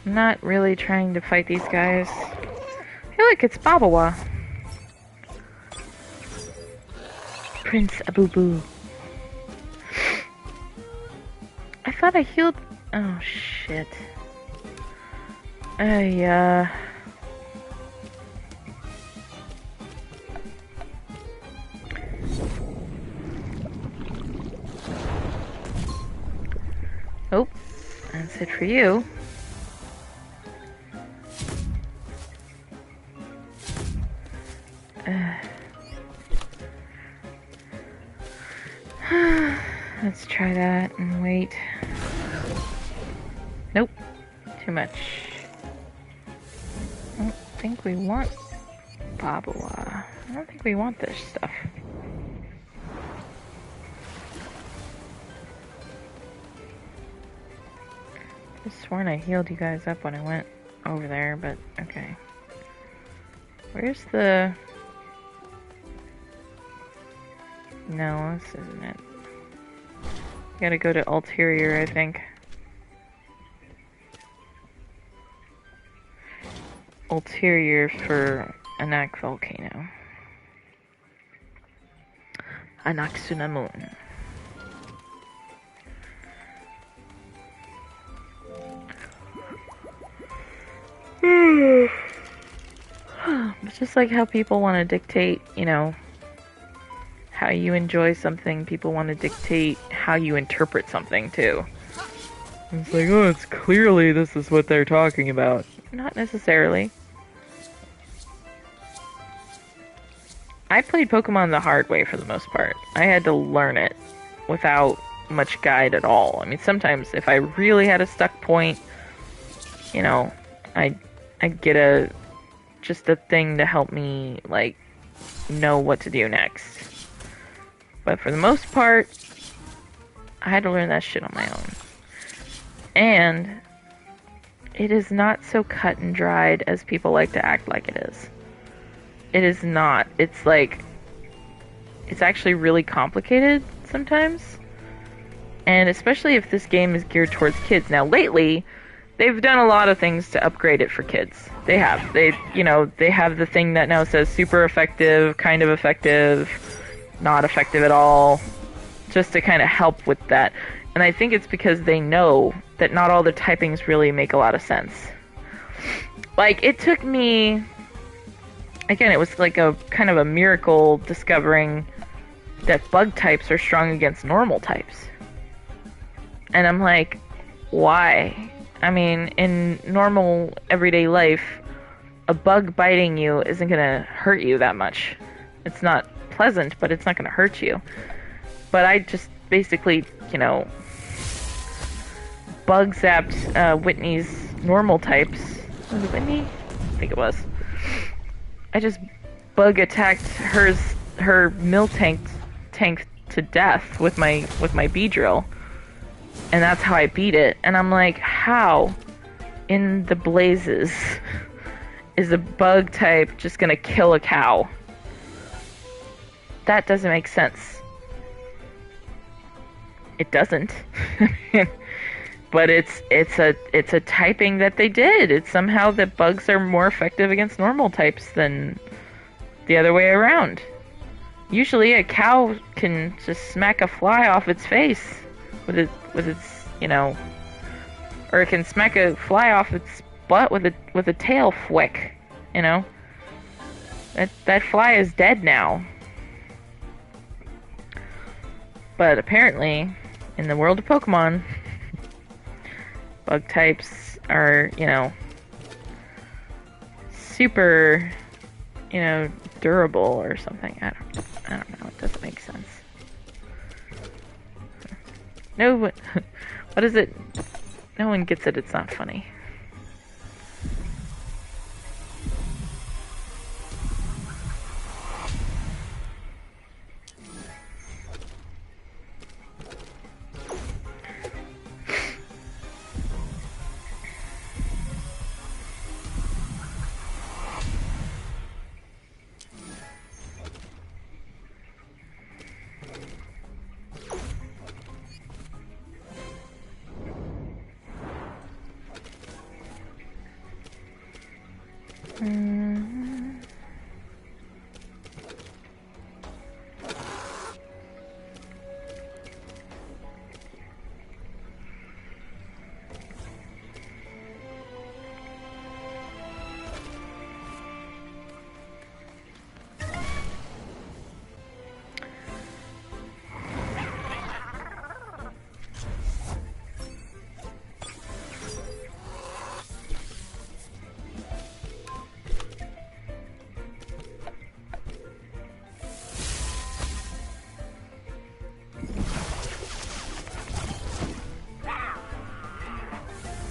I'm not really trying to fight these guys. Hey, look, it's Babawa. Prince Abubu. I thought I healed... Oh, shit. Oh, that's it for you. Let's try that and wait. Nope, too much. I don't think we want Babawa. I don't think we want this stuff. I sworn I healed you guys up when I went over there, but okay. Where's the... No, this isn't it. Gotta go to ulterior, I think. Ulterior for Anak Volcano. Anaxunamun. It's just like how people want to dictate, you know, how you enjoy something. People want to dictate how you interpret something too. It's like, oh, it's clearly this is what they're talking about. Not necessarily. I played Pokemon the hard way for the most part. I had to learn it without much guide at all. I mean, sometimes if I really had a stuck point, you know, I'd get just a thing to help me, like, know what to do next. But for the most part, I had to learn that shit on my own. And it is not so cut and dried as people like to act like it is. It is not. It's like, it's actually really complicated sometimes. And especially if this game is geared towards kids. Now, lately, they've done a lot of things to upgrade it for kids. They have. They have the thing that now says super effective, kind of effective, not effective at all, just to kind of help with that. And I think it's because they know that not all the typings really make a lot of sense. Like, it took me... Again, it was like a kind of a miracle discovering that bug types are strong against normal types. And I'm like, why? I mean, in normal everyday life, a bug biting you isn't gonna hurt you that much. It's not pleasant, but it's not gonna hurt you. But I just basically, you know, bug zapped Whitney's normal types. Was it Whitney? I think it was. I just bug attacked her mill tank to death with my bee drill. And that's how I beat it. And I'm like, how in the blazes is a bug type just gonna kill a cow? That doesn't make sense. It doesn't. But it's a typing that they did. It's somehow that bugs are more effective against normal types than the other way around. Usually a cow can just smack a fly off its face with its, you know, or it can smack a fly off its butt with a tail flick, you know. That fly is dead now. But apparently, in the world of Pokemon, bug types are, you know, super, you know, durable or something. I don't know. It doesn't make sense. No, what is it? No one gets it. It's not funny.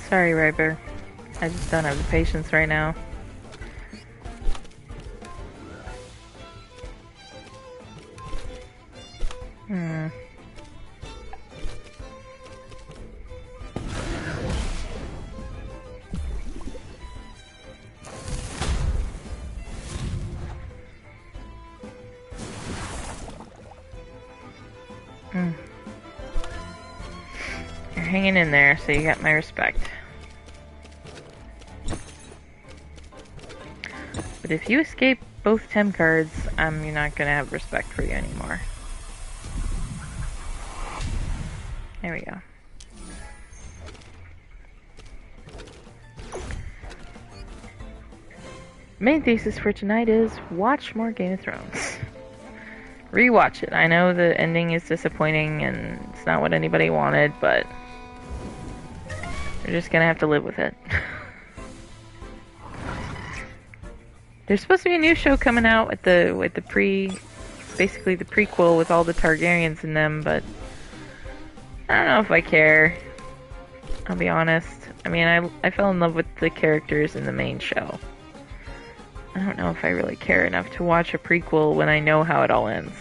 Sorry, Riper. I just don't have the patience right now. You're hanging in there, so you got my respect. But if you escape both Tem cards, I'm not gonna have respect for you anymore. There we go. Main thesis for tonight is watch more Game of Thrones. Rewatch it. I know the ending is disappointing and it's not what anybody wanted, but you're just gonna have to live with it. There's supposed to be a new show coming out with basically the prequel with all the Targaryens in them, but I don't know if I care. I'll be honest. I mean, I fell in love with the characters in the main show. I don't know if I really care enough to watch a prequel when I know how it all ends.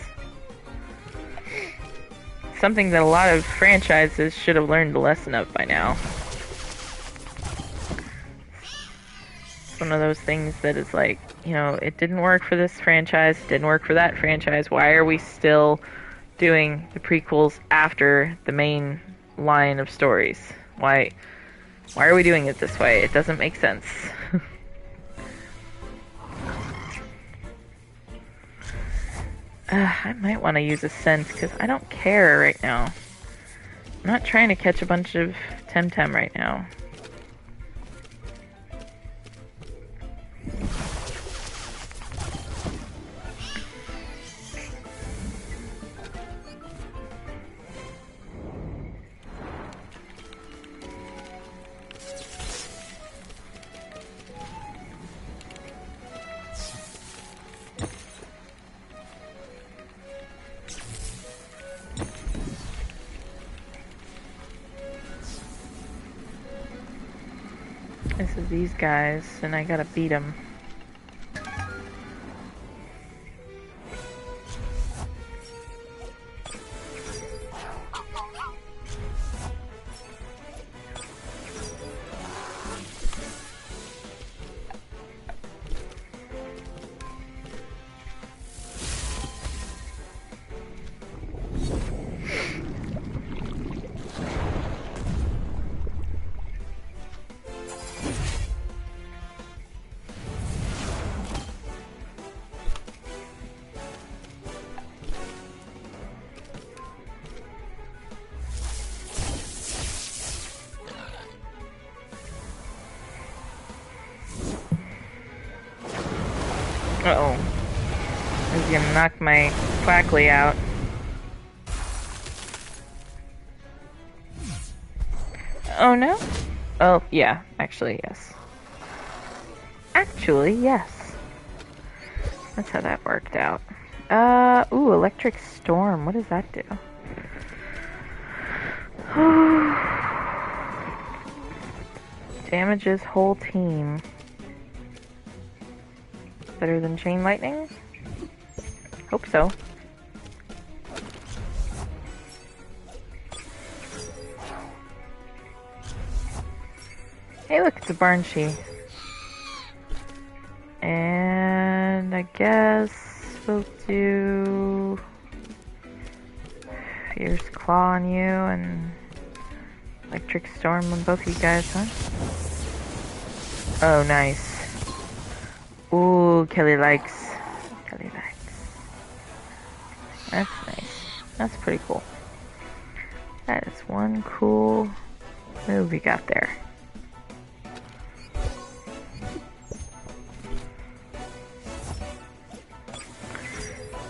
Something that a lot of franchises should have learned the lesson of by now. It's one of those things that is like, you know, it didn't work for this franchise, it didn't work for that franchise. Why are we still doing the prequels after the main line of stories? Why are we doing it this way? It doesn't make sense. I might want to use a sense because I don't care right now. I'm not trying to catch a bunch of Temtem right now. This is these guys, and I gotta beat them. Uh-oh. I was gonna knock my Quackly out. Oh no? Oh, yeah. Actually, yes. Actually, yes. That's how that worked out. Ooh, Electric Storm. What does that do? Damages whole team. Better than Chain Lightning? Hope so. Hey look, it's a Barnshe. And I guess we'll do Fierce Claw on you and Electric Storm on both you guys, huh? Oh, nice. Ooh, Kelly likes. Kelly likes. That's nice. That's pretty cool. That is one cool move we got there.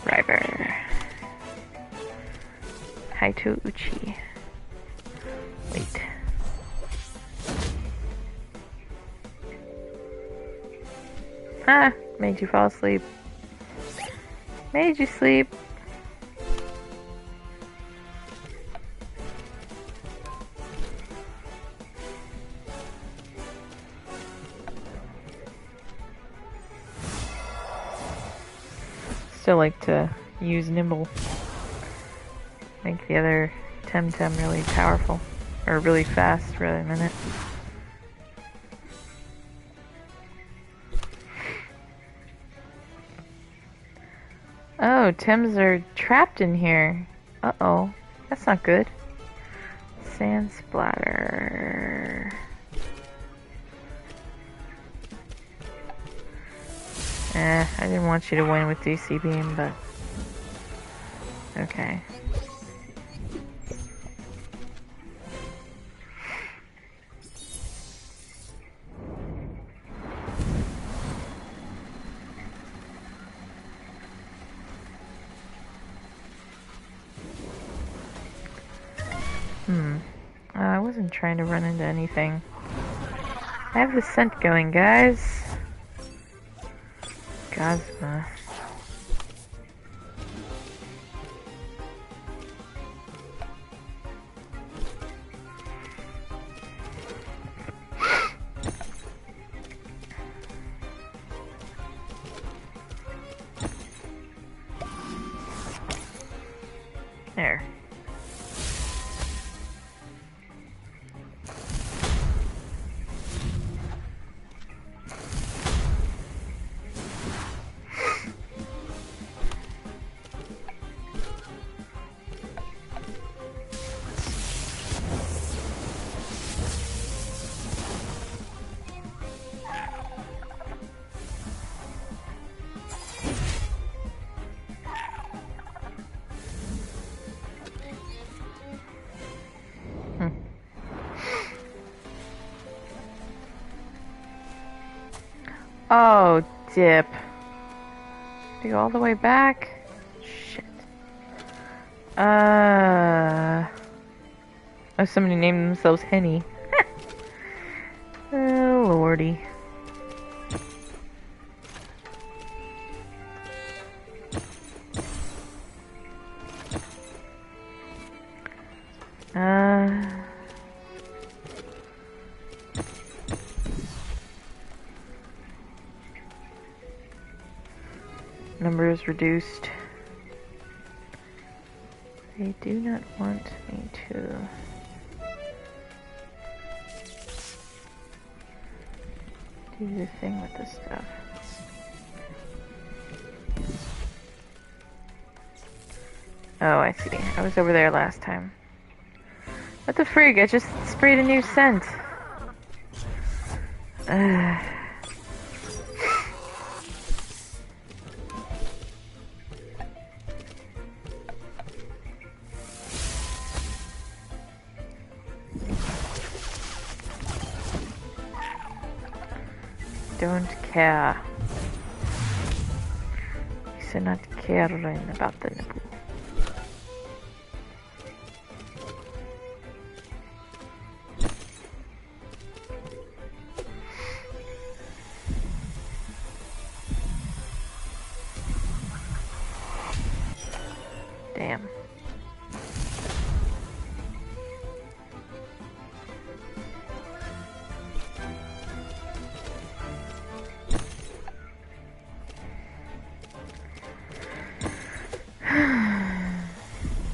River. Haito Uchi. Wait. Ah, made you fall asleep. Made you sleep. Still like to use Nimble. Make the other Temtem really powerful. Or really fast, rather, a minute. Oh, Tims are trapped in here. Uh-oh. That's not good. Sand Splatter. I didn't want you to win with DC Beam, but... okay. I wasn't trying to run into anything. I have the scent going, guys. Gazma. There. Oh, dip. To go all the way back? Shit. Oh, somebody named themselves Henny. Oh, lordy. number is reduced. They do not want me to. Do the thing with this stuff. Oh, I see. I was over there last time. What the frig? I just sprayed a new scent. Don't care. He's not caring about the nipple. Damn.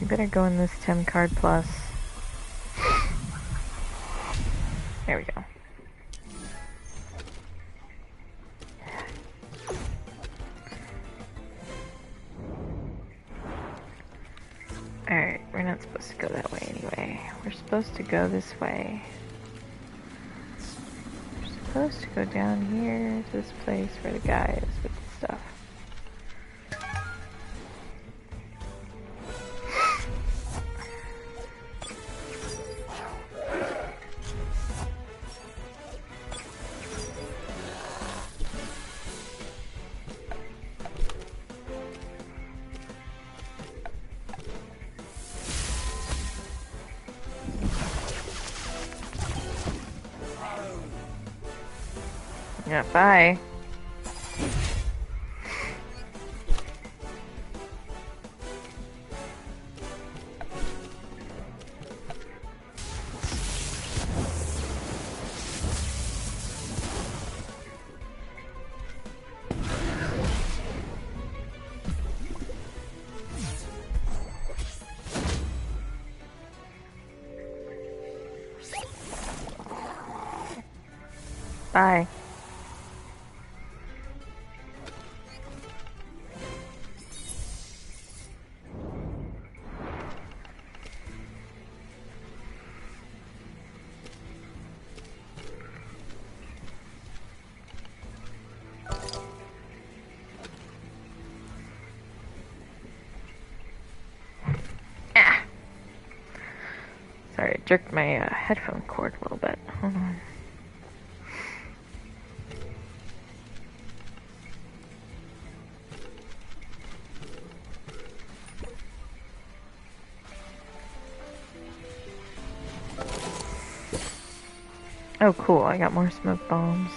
You better go in this Tem card plus. There we go. Alright, we're not supposed to go that way anyway. We're supposed to go this way. We're supposed to go down here to this place where the guy is with the stuff. Yeah, bye. Bye. Sorry, I jerked my headphone cord a little bit. Hold on. Oh, cool. I got more smoke bombs.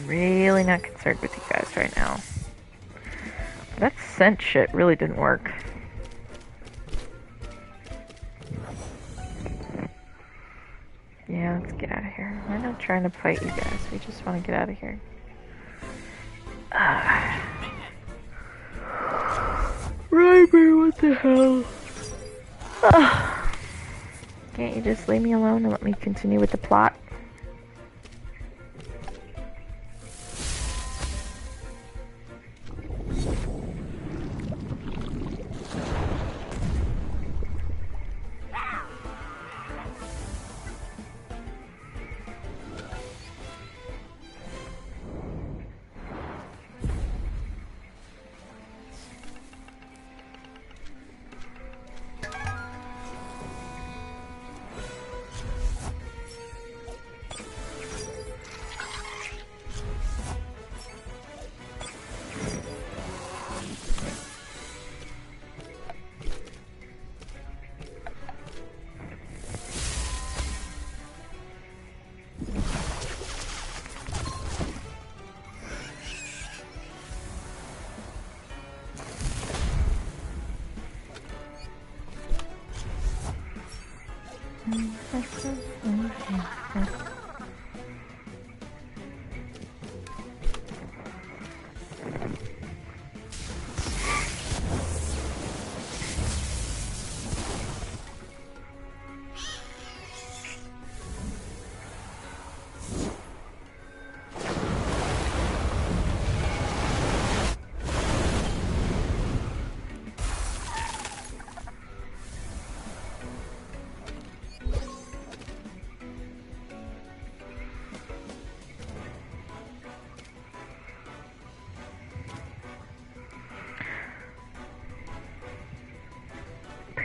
Really not concerned with you guys right now. That scent shit really didn't work. Yeah, let's get out of here. We're not trying to fight you guys. We just want to get out of here. Ryber, what the hell? Can't you just leave me alone and let me continue with the plot?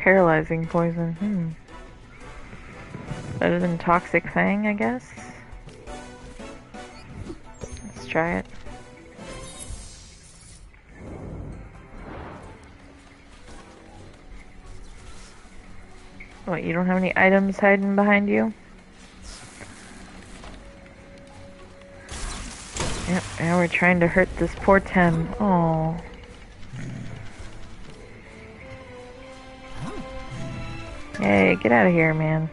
Paralyzing poison. Better than Toxic Fang, I guess. Let's try it. What, you don't have any items hiding behind you? Yep, now we're trying to hurt this poor Tem. Oh. Hey, get out of here, man.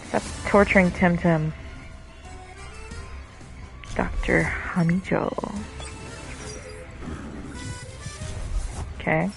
Stop torturing Temtem. Dr. Hamijo. Okay.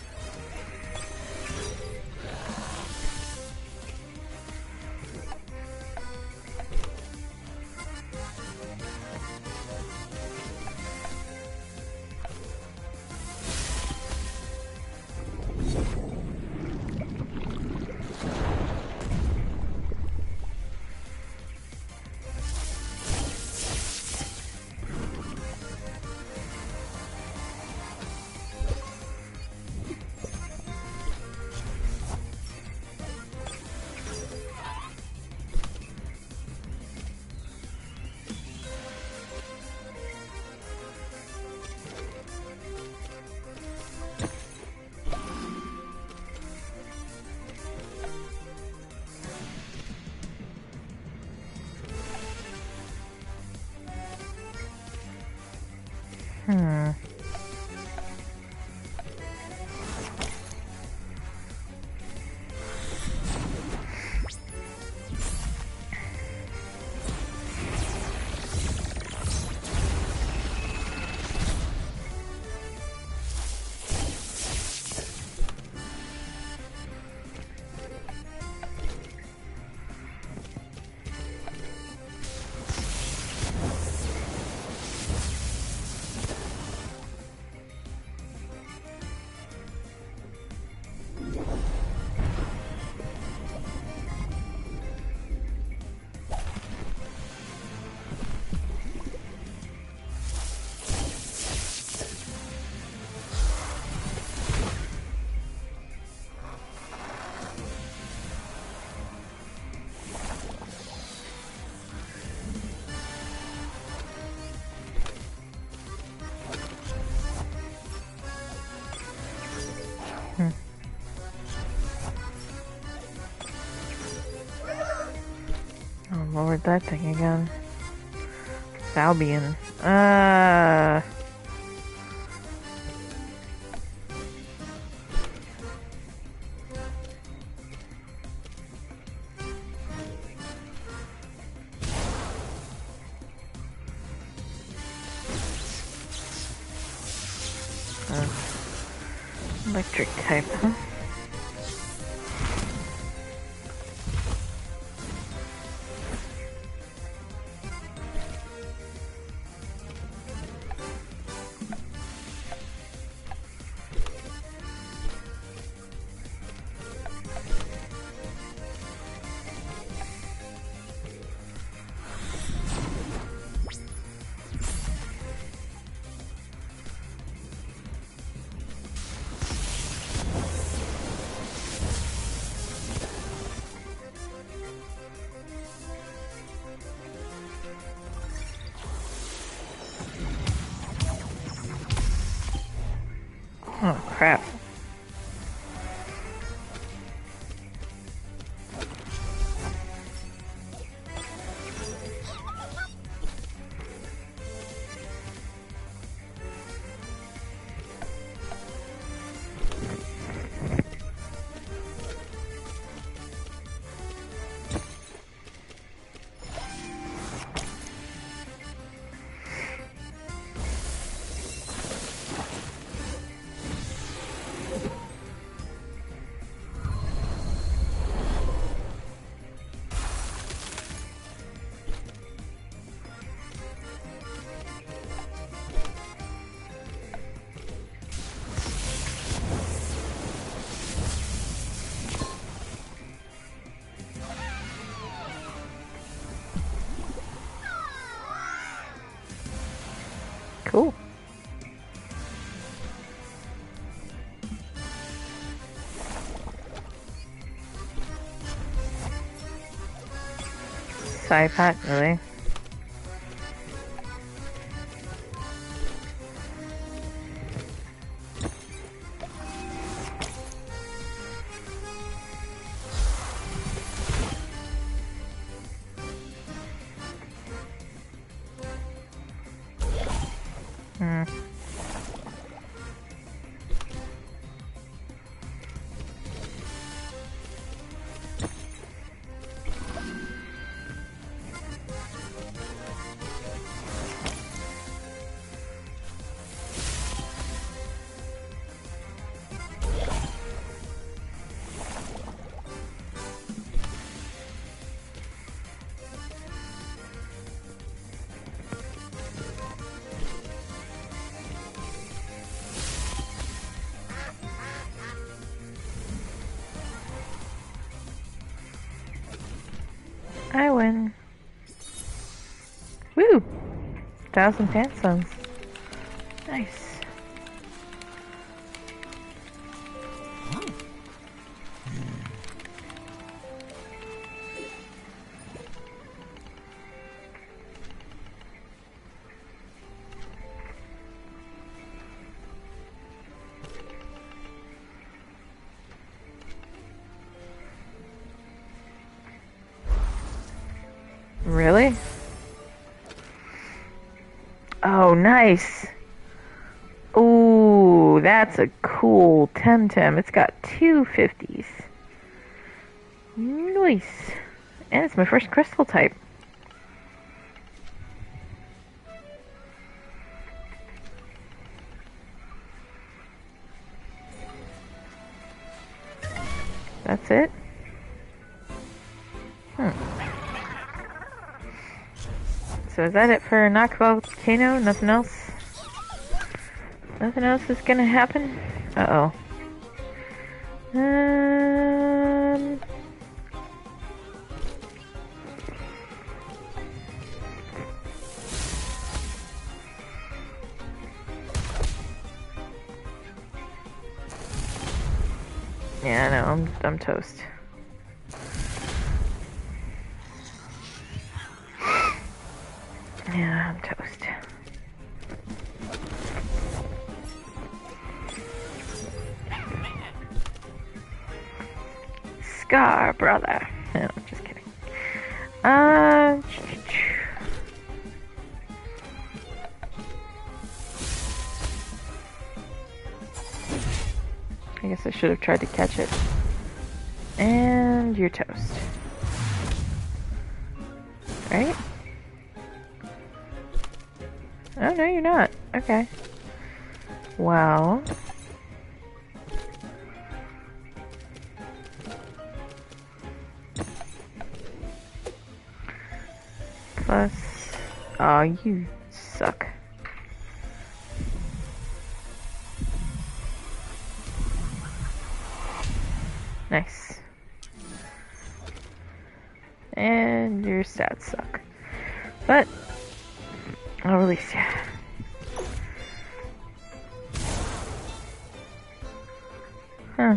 Lowered that thing again. It's Albion. Electric type, huh? Oh, crap. Cool. iPad, really? Hmm. I win. Woo! 1,000 Tansoms. Nice. Really? Oh, nice. Ooh, that's a cool Temtem. It's got 250s. Nice. And it's my first crystal type. That's it? So is that it for Knock Volcano? Nothing else? Nothing else is gonna happen? Uh-oh. Yeah, I know, I'm toast. Yeah, I'm toast. Scar, brother. No, I'm just kidding. I guess I should have tried to catch it. And you're toast. Right? Oh, no, you're not. Okay. Well. Plus. Aw, you suck. Nice. And your stats suck. But I'll release you. Huh.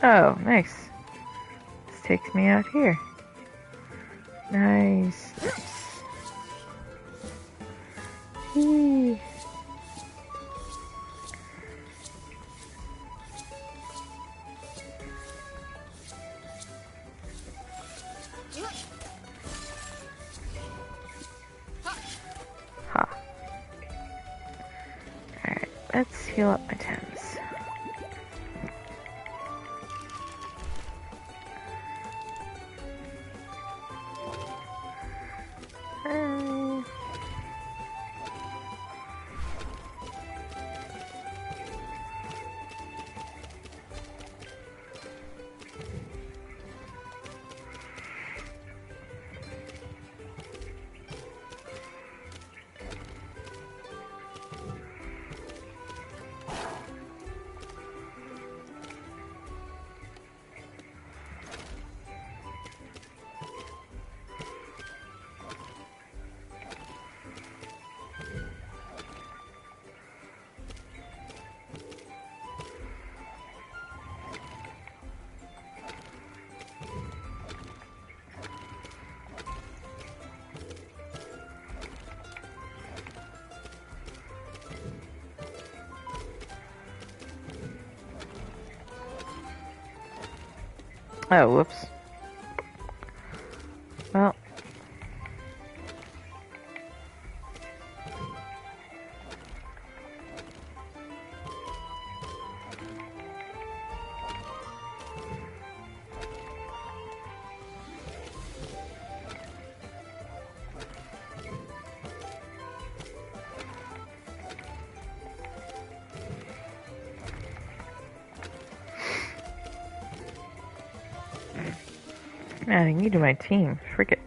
Oh, nice. This takes me out here. Nice. Nice. Eee. Ha. Alright, let's heal up my Thames. Oh, whoops. Well. Adding you to my team. Frick it.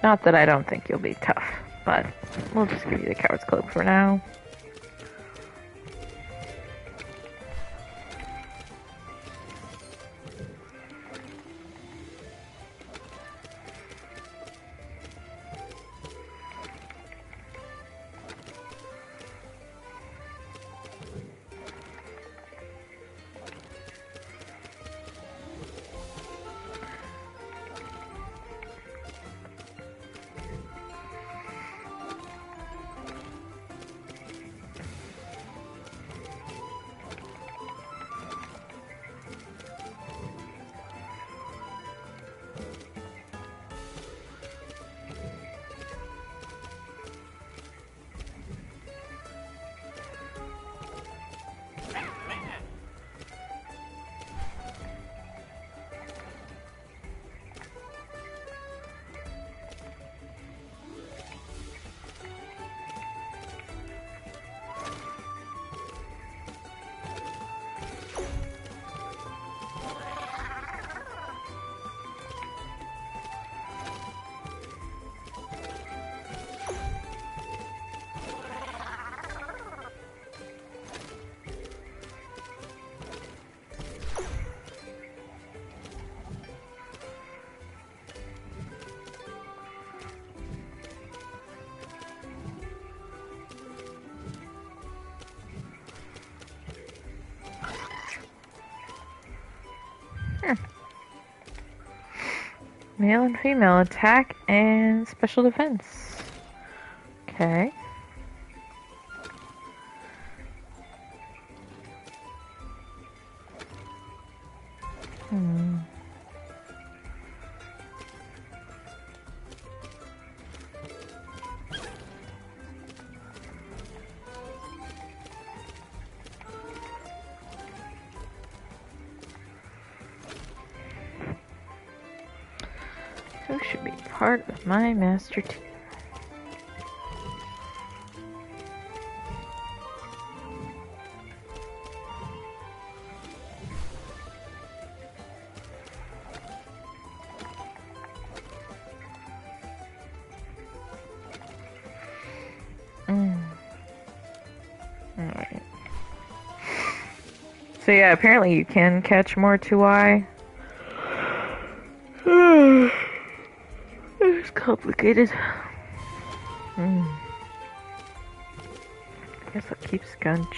Not that I don't think you'll be tough, but we'll just give you the coward's cloak for now. Male and female attack and special defense. Okay. So should be part of my master team. Alright. So yeah, apparently you can catch more 2i. It's complicated. I guess I'll keep Skunch.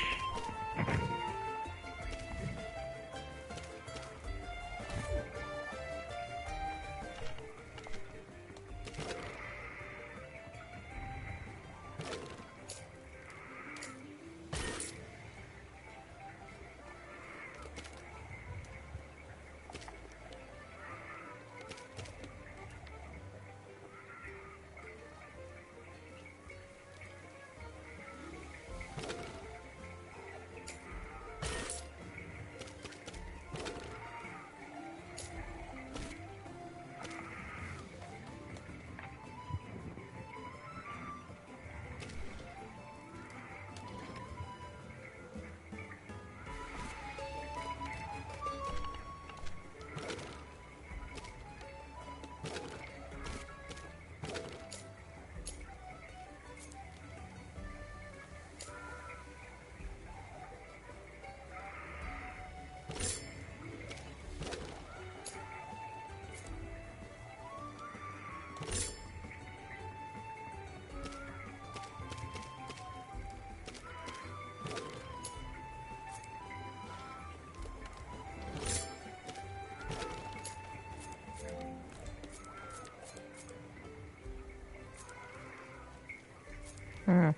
Hmm.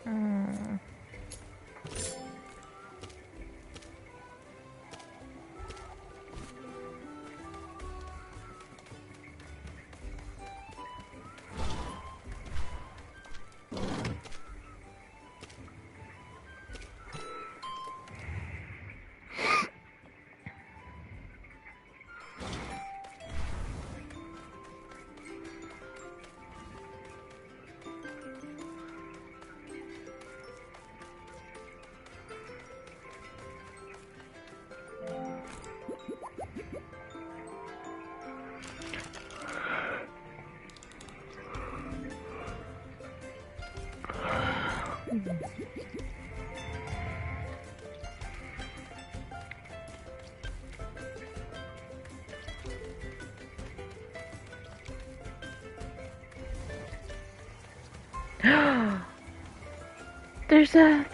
Hmm.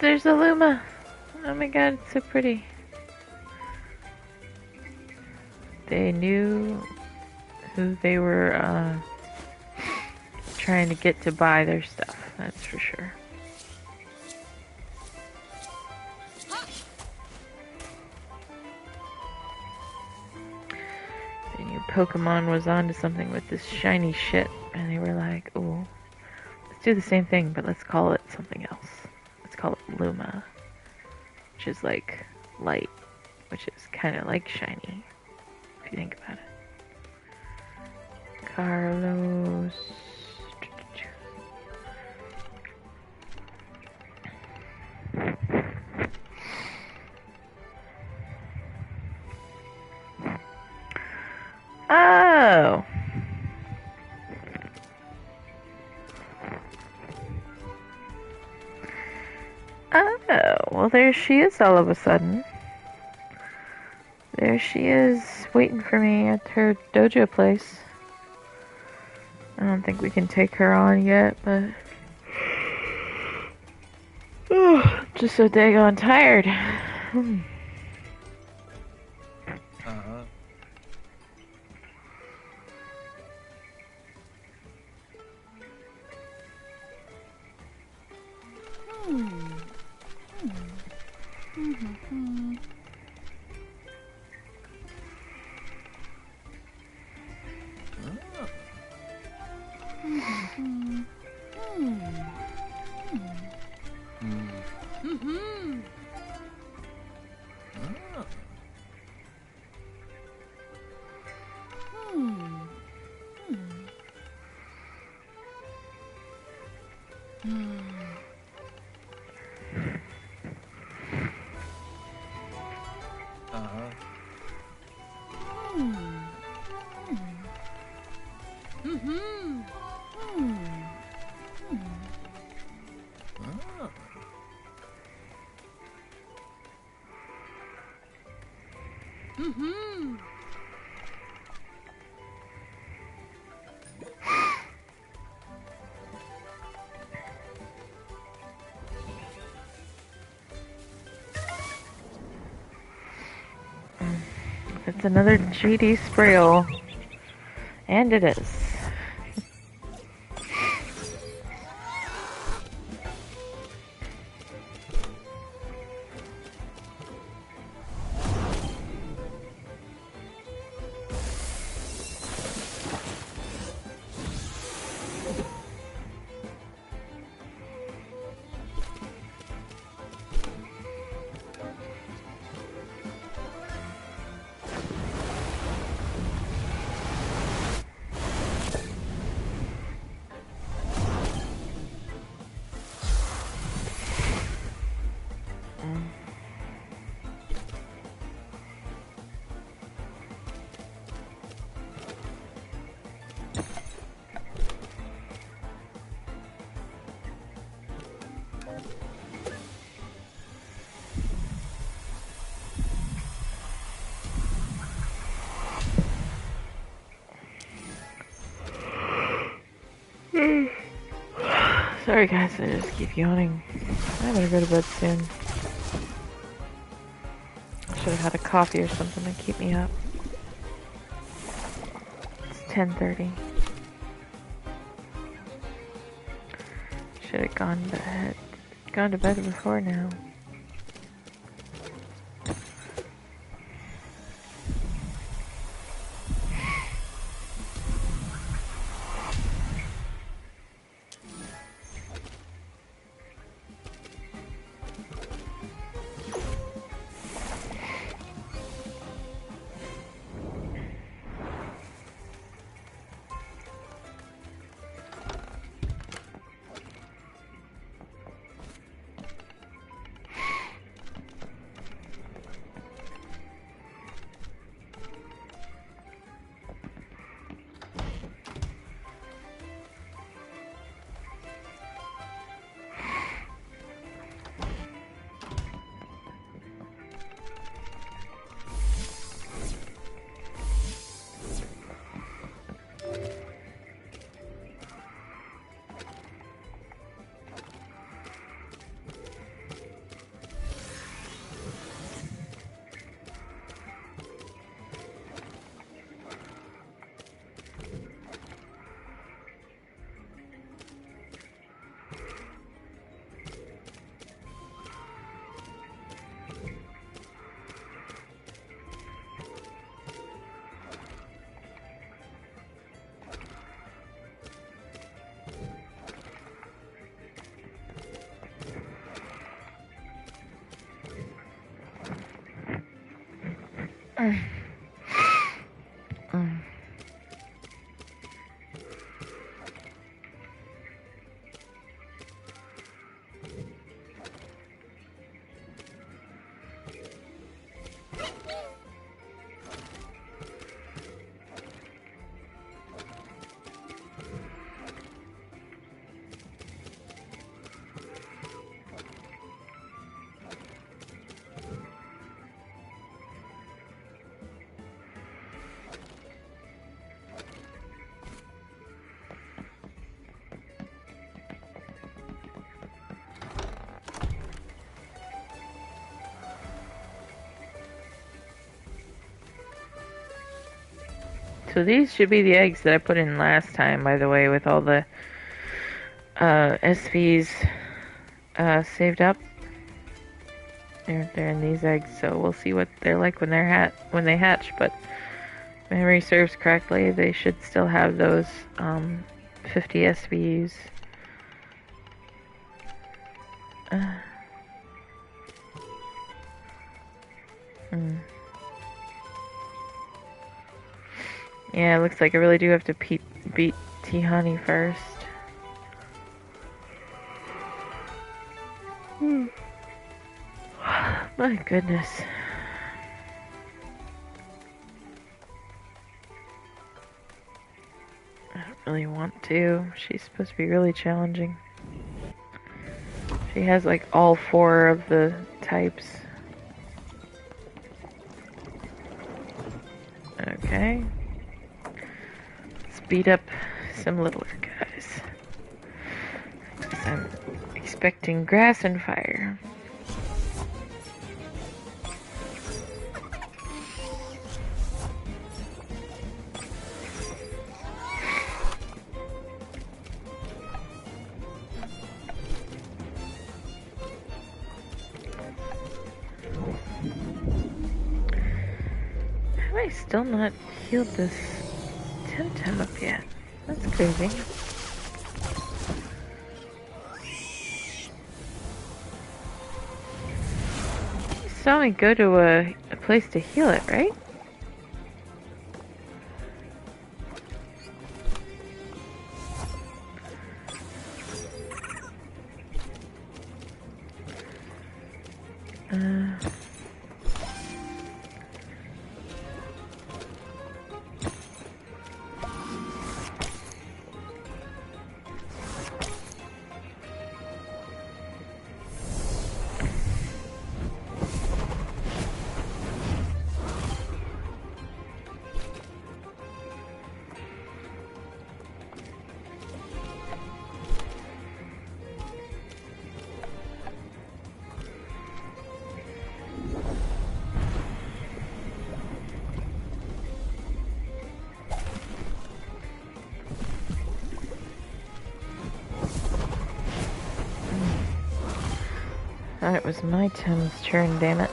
There's a Luma. Oh my god, it's so pretty. They knew who they were trying to get to buy their stuff, that's for sure. They knew Pokemon was onto something with this shiny shit, and they were like, oh, let's do the same thing, but let's call it something else. Let's call it Luma, which is like light, which is kind of like shiny, if you think about it. Carlos. Oh. Oh, well there she is all of a sudden. There she is, waiting for me at her dojo place. I don't think we can take her on yet, but... just so daggone tired. It's another GD Sprayle. And it is. Sorry guys, I just keep yawning. I better go to bed soon. I should have had a coffee or something to keep me up. It's 10:30. should have gone to bed before now. So these should be the eggs that I put in last time, by the way, with all the SVs saved up. They're in these eggs, so we'll see what they're like when they hatch. But if memory serves correctly, they should still have those 50 SVs. Yeah, it looks like I really do have to beat T-Honey first. My goodness. I don't really want to. She's supposed to be really challenging. She has like all 4 of the types. Okay. Let's beat up some littler guys. I'm expecting grass and fire. Have I still not healed this Temtem up yet? That's crazy. You saw me go to a place to heal it, right? Thought it was my Tim's turn, damn it.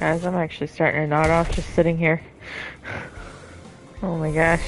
Guys, I'm actually starting to nod off just sitting here. Oh my gosh.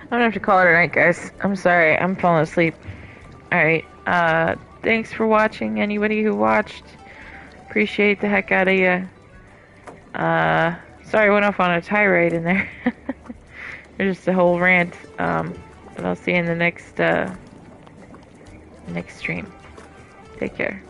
I'm gonna have to call it a night, guys. I'm sorry, I'm falling asleep. Alright, thanks for watching, anybody who watched. Appreciate the heck out of you. Sorry I went off on a tirade in there. There's just a whole rant. But I'll see you in the next stream. Take care.